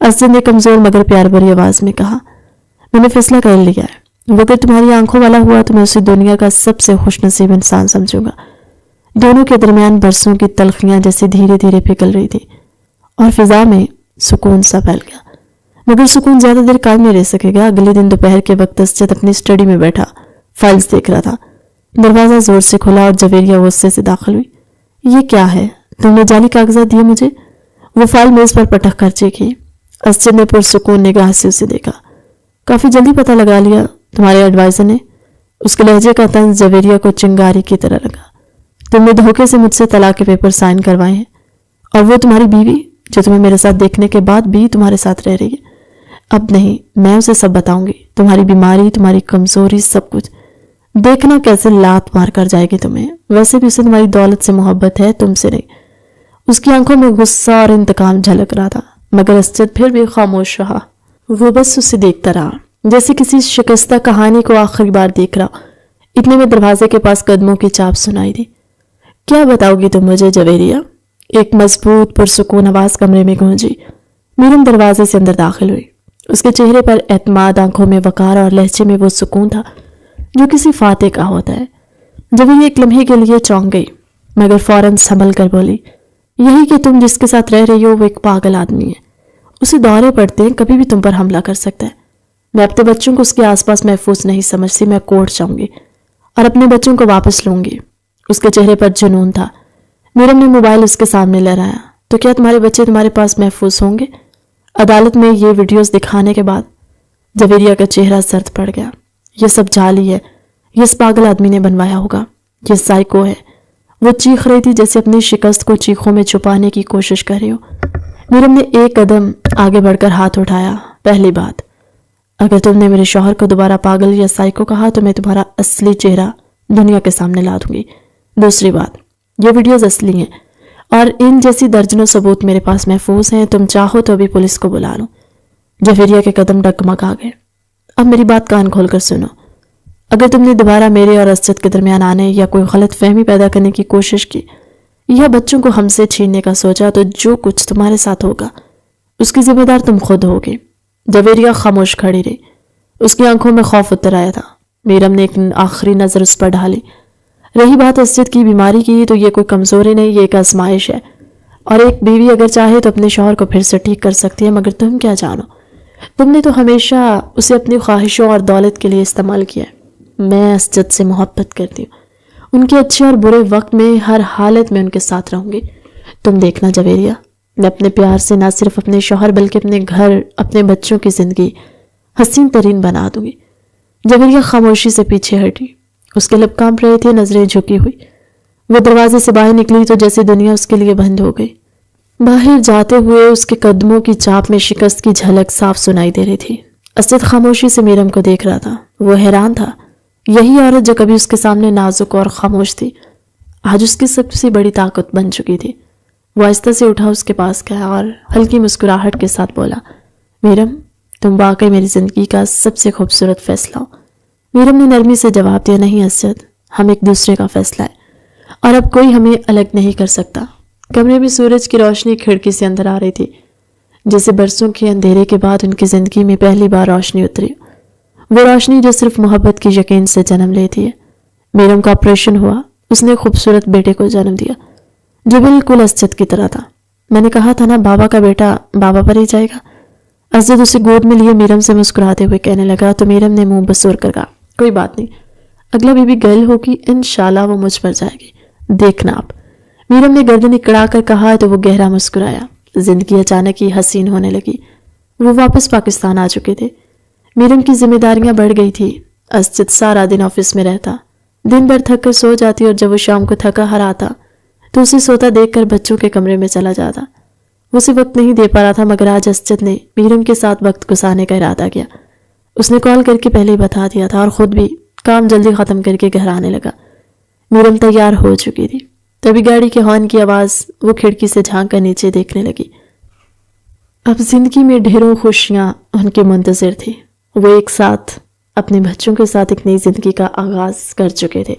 اسجد نے کمزور مگر پیار بھری آواز میں کہا، میں نے فیصلہ کر لیا ہے، وہ اگر تمہاری آنکھوں والا ہوا تو میں اسے دنیا کا سب سے خوش نصیب انسان سمجھوں گا۔ دونوں کے درمیان برسوں کی تلخیاں جیسے دھیرے دھیرے پگھل رہی تھی اور فضا میں سکون سا پھیل گیا، مگر سکون زیادہ دیر قائم نہیں رہ سکے گا۔ اگلے دن دوپہر کے وقت اسجد اپنی اسٹڈی میں بیٹھا فائلز دیکھ رہا تھا۔ دروازہ زور سے کھلا اور جویریہ غصے سے داخل ہوئی۔ یہ کیا ہے؟ تم نے جعلی کاغذات دیے مجھے؟ وہ فائل میز پر پٹک کر چیخی۔ اسجد نے پرسکون نگاہ سے اسے دیکھا۔ کافی جلدی پتہ لگا لیا تمہارے ایڈوائزر نے؟ اس کے لہجے کا طنز جویریہ کو چنگاری کی طرح لگا۔ تم نے دھوکے سے مجھ سے طلاق کے پیپر سائن کروائے ہیں، اور وہ تمہاری بیوی جو تمہیں میرے ساتھ دیکھنے کے بعد بھی تمہارے ساتھ رہ رہی ہے۔ اب نہیں، میں اسے سب بتاؤں گی، تمہاری بیماری، تمہاری کمزوری، سب کچھ۔ دیکھنا کیسے لات مار کر جائے گی تمہیں۔ ویسے بھی اسے تمہاری دولت سے محبت ہے، تم سے نہیں۔ اس کی آنکھوں میں غصہ اور انتقام جھلک رہا تھا، مگر اسجد پھر بھی خاموش رہا۔ وہ بس اسے دیکھتا رہا جیسے کسی شکستہ کہانی کو آخری بار دیکھ رہا۔ اتنے میں دروازے کے پاس قدموں کی چاپ سنائی دی۔ کیا بتاؤ گی تم مجھے جویریہ؟ ایک مضبوط پرسکون آواز کمرے میں گونجی۔ میرم دروازے سے اندر داخل ہوئی۔ اس کے چہرے پر اعتماد، آنکھوں میں وقار اور لہجے میں وہ سکون تھا جو کسی فاتح کا ہوتا ہے۔ جویریہ ایک لمحے کے لیے چونک گئی، مگر فوراً سنبھل کر بولی، یہی کہ تم جس کے ساتھ رہ رہی ہو وہ ایک پاگل آدمی ہے، اسے دورے پڑتے ہیں، کبھی بھی تم پر حملہ کر سکتا ہے۔ میں اپنے بچوں کو اس کے آس پاس محفوظ نہیں سمجھتی، میں کورٹ جاؤں گی اور اپنے بچوں کو واپس لوں گی۔ اس کے چہرے پر جنون تھا۔ میرم نے موبائل اس کے سامنے لہرایا، تو کیا تمہارے بچے تمہارے پاس محفوظ ہوں گے؟ عدالت میں یہ ویڈیوز دکھانے کے بعد جویریہ کا چہرہ سرد پڑ گیا۔ یہ سب جعلی ہے، یہ اس پاگل آدمی نے بنوایا ہوگا، یہ سائیکو ہے۔ وہ چیخ رہی تھی جیسے اپنی شکست کو چیخوں میں چھپانے کی کوشش کر رہی ہو۔ میرم نے ایک قدم آگے بڑھ کر ہاتھ اٹھایا۔ پہلی بات، اگر تم نے میرے شوہر کو دوبارہ پاگل یا سائیکو کہا تو میں تمہارا اصلی چہرہ دنیا کے سامنے لا دوں گی۔ دوسری بات، یہ ویڈیوز اصلی ہیں اور ان جیسی درجنوں ثبوت میرے پاس محفوظ ہیں، تم چاہو تو ابھی پولیس کو بلا لو۔ جویریہ کے قدم ڈگمگا گئے۔ اب میری بات کان کھول کر سنو، اگر تم نے دوبارہ میرے اور اسجد کے درمیان آنے یا کوئی غلط فہمی پیدا کرنے کی کوشش کی یا بچوں کو ہم سے چھیننے کا سوچا تو جو کچھ تمہارے ساتھ ہوگا اس کی ذمہ دار تم خود ہوگے۔ جویریہ خاموش کھڑی رہی۔ اس کی آنکھوں میں خوف اتر آیا تھا۔ میرم نے ایک آخری نظر اس پر ڈالی۔ رہی بات اسجد کی بیماری کی تو یہ کوئی کمزوری نہیں، یہ ایک آزمائش ہے، اور ایک بیوی اگر چاہے تو اپنے شوہر کو پھر سے ٹھیک کر سکتی ہے، مگر تم کیا جانو؟ تم نے تو ہمیشہ اسے اپنی خواہشوں اور دولت کے لیے استعمال کیا ہے۔ میں اسجد سے محبت کرتی ہوں، ان کے اچھے اور برے وقت میں ہر حالت میں ان کے ساتھ رہوں گی۔ تم دیکھنا جویریہ، میں اپنے پیار سے نہ صرف اپنے شوہر بلکہ اپنے گھر، اپنے بچوں کی زندگی حسین ترین بنا دوں گی۔ جویریہ خاموشی سے پیچھے ہٹی۔ اس کے لب کانپ رہے تھے، نظریں جھکی ہوئی۔ وہ دروازے سے باہر نکلی تو جیسے دنیا اس کے لیے بند ہو گئی۔ باہر جاتے ہوئے اس کے قدموں کی چاپ میں شکست کی جھلک صاف سنائی دے رہی تھی۔ اسجد خاموشی سے میرم کو دیکھ رہا تھا۔ وہ حیران تھا، یہی عورت جو کبھی اس کے سامنے نازک اور خاموش تھی آج اس کی سب سے بڑی طاقت بن چکی تھی۔ وہ آہستہ سے اٹھا، اس کے پاس گیا اور ہلکی مسکراہٹ کے ساتھ بولا، میرم تم واقعی میری زندگی کا سب سے خوبصورت فیصلہ ہو۔ میرم نے نرمی سے جواب دیا، نہیں اسجد، ہم ایک دوسرے کا فیصلہ ہے اور اب کوئی ہمیں الگ نہیں کر سکتا۔ کمرے میں سورج کی روشنی کھڑکی سے اندر آ رہی تھی، جیسے برسوں کے اندھیرے کے بعد ان کی زندگی میں پہلی بار روشنی اتری، وہ روشنی جو صرف محبت کی یقین سے جنم لیتی ہے۔ میرم کا آپریشن ہوا، اس نے خوبصورت بیٹے کو جنم دیا جو بالکل اسجد کی طرح تھا۔ میں نے کہا تھا نا، بابا کا بیٹا بابا پر ہی جائے گا۔ اسجد اسے گود میں لیے میرم سے مسکراتے ہوئے کہنے لگا، تو میرم نے منہ بسور کر کہا، کوئی بات نہیں، اگلا بیبی گرل ہوگی، انشاءاللہ وہ مجھ پر جائے گی، دیکھنا آپ۔ میرم نے گردن اکڑا کر کہا تو وہ گہرا مسکرایا۔ زندگی اچانک ہی حسین ہونے لگی۔ وہ واپس پاکستان آ چکے تھے۔ میرم کی ذمہ داریاں بڑھ گئی تھی۔ اسجد سارا دن آفس میں رہتا، دن بھر تھک کر سو جاتی اور جب وہ شام کو تھکا ہار آتا تو اسے سوتا دیکھ کر بچوں کے کمرے میں چلا جاتا۔ وہ اسے وقت نہیں دے پا رہا تھا، مگر آج اسجد نے میرم کے ساتھ وقت گزارنے کا ارادہ کیا۔ اس نے کال کر کے پہلے ہی بتا دیا تھا اور خود بھی کام جلدی ختم کر کے گھر آنے لگا۔ میرم تیار ہو چکی تھی، تبھی گاڑی کے ہارن کی آواز وہ کھڑکی سے جھانک کر نیچے دیکھنے لگی۔ اب زندگی میں ڈھیروں خوشیاں ان کے منتظر تھی۔ وہ ایک ساتھ اپنے بچوں کے ساتھ ایک نئی زندگی کا آغاز کر چکے تھے۔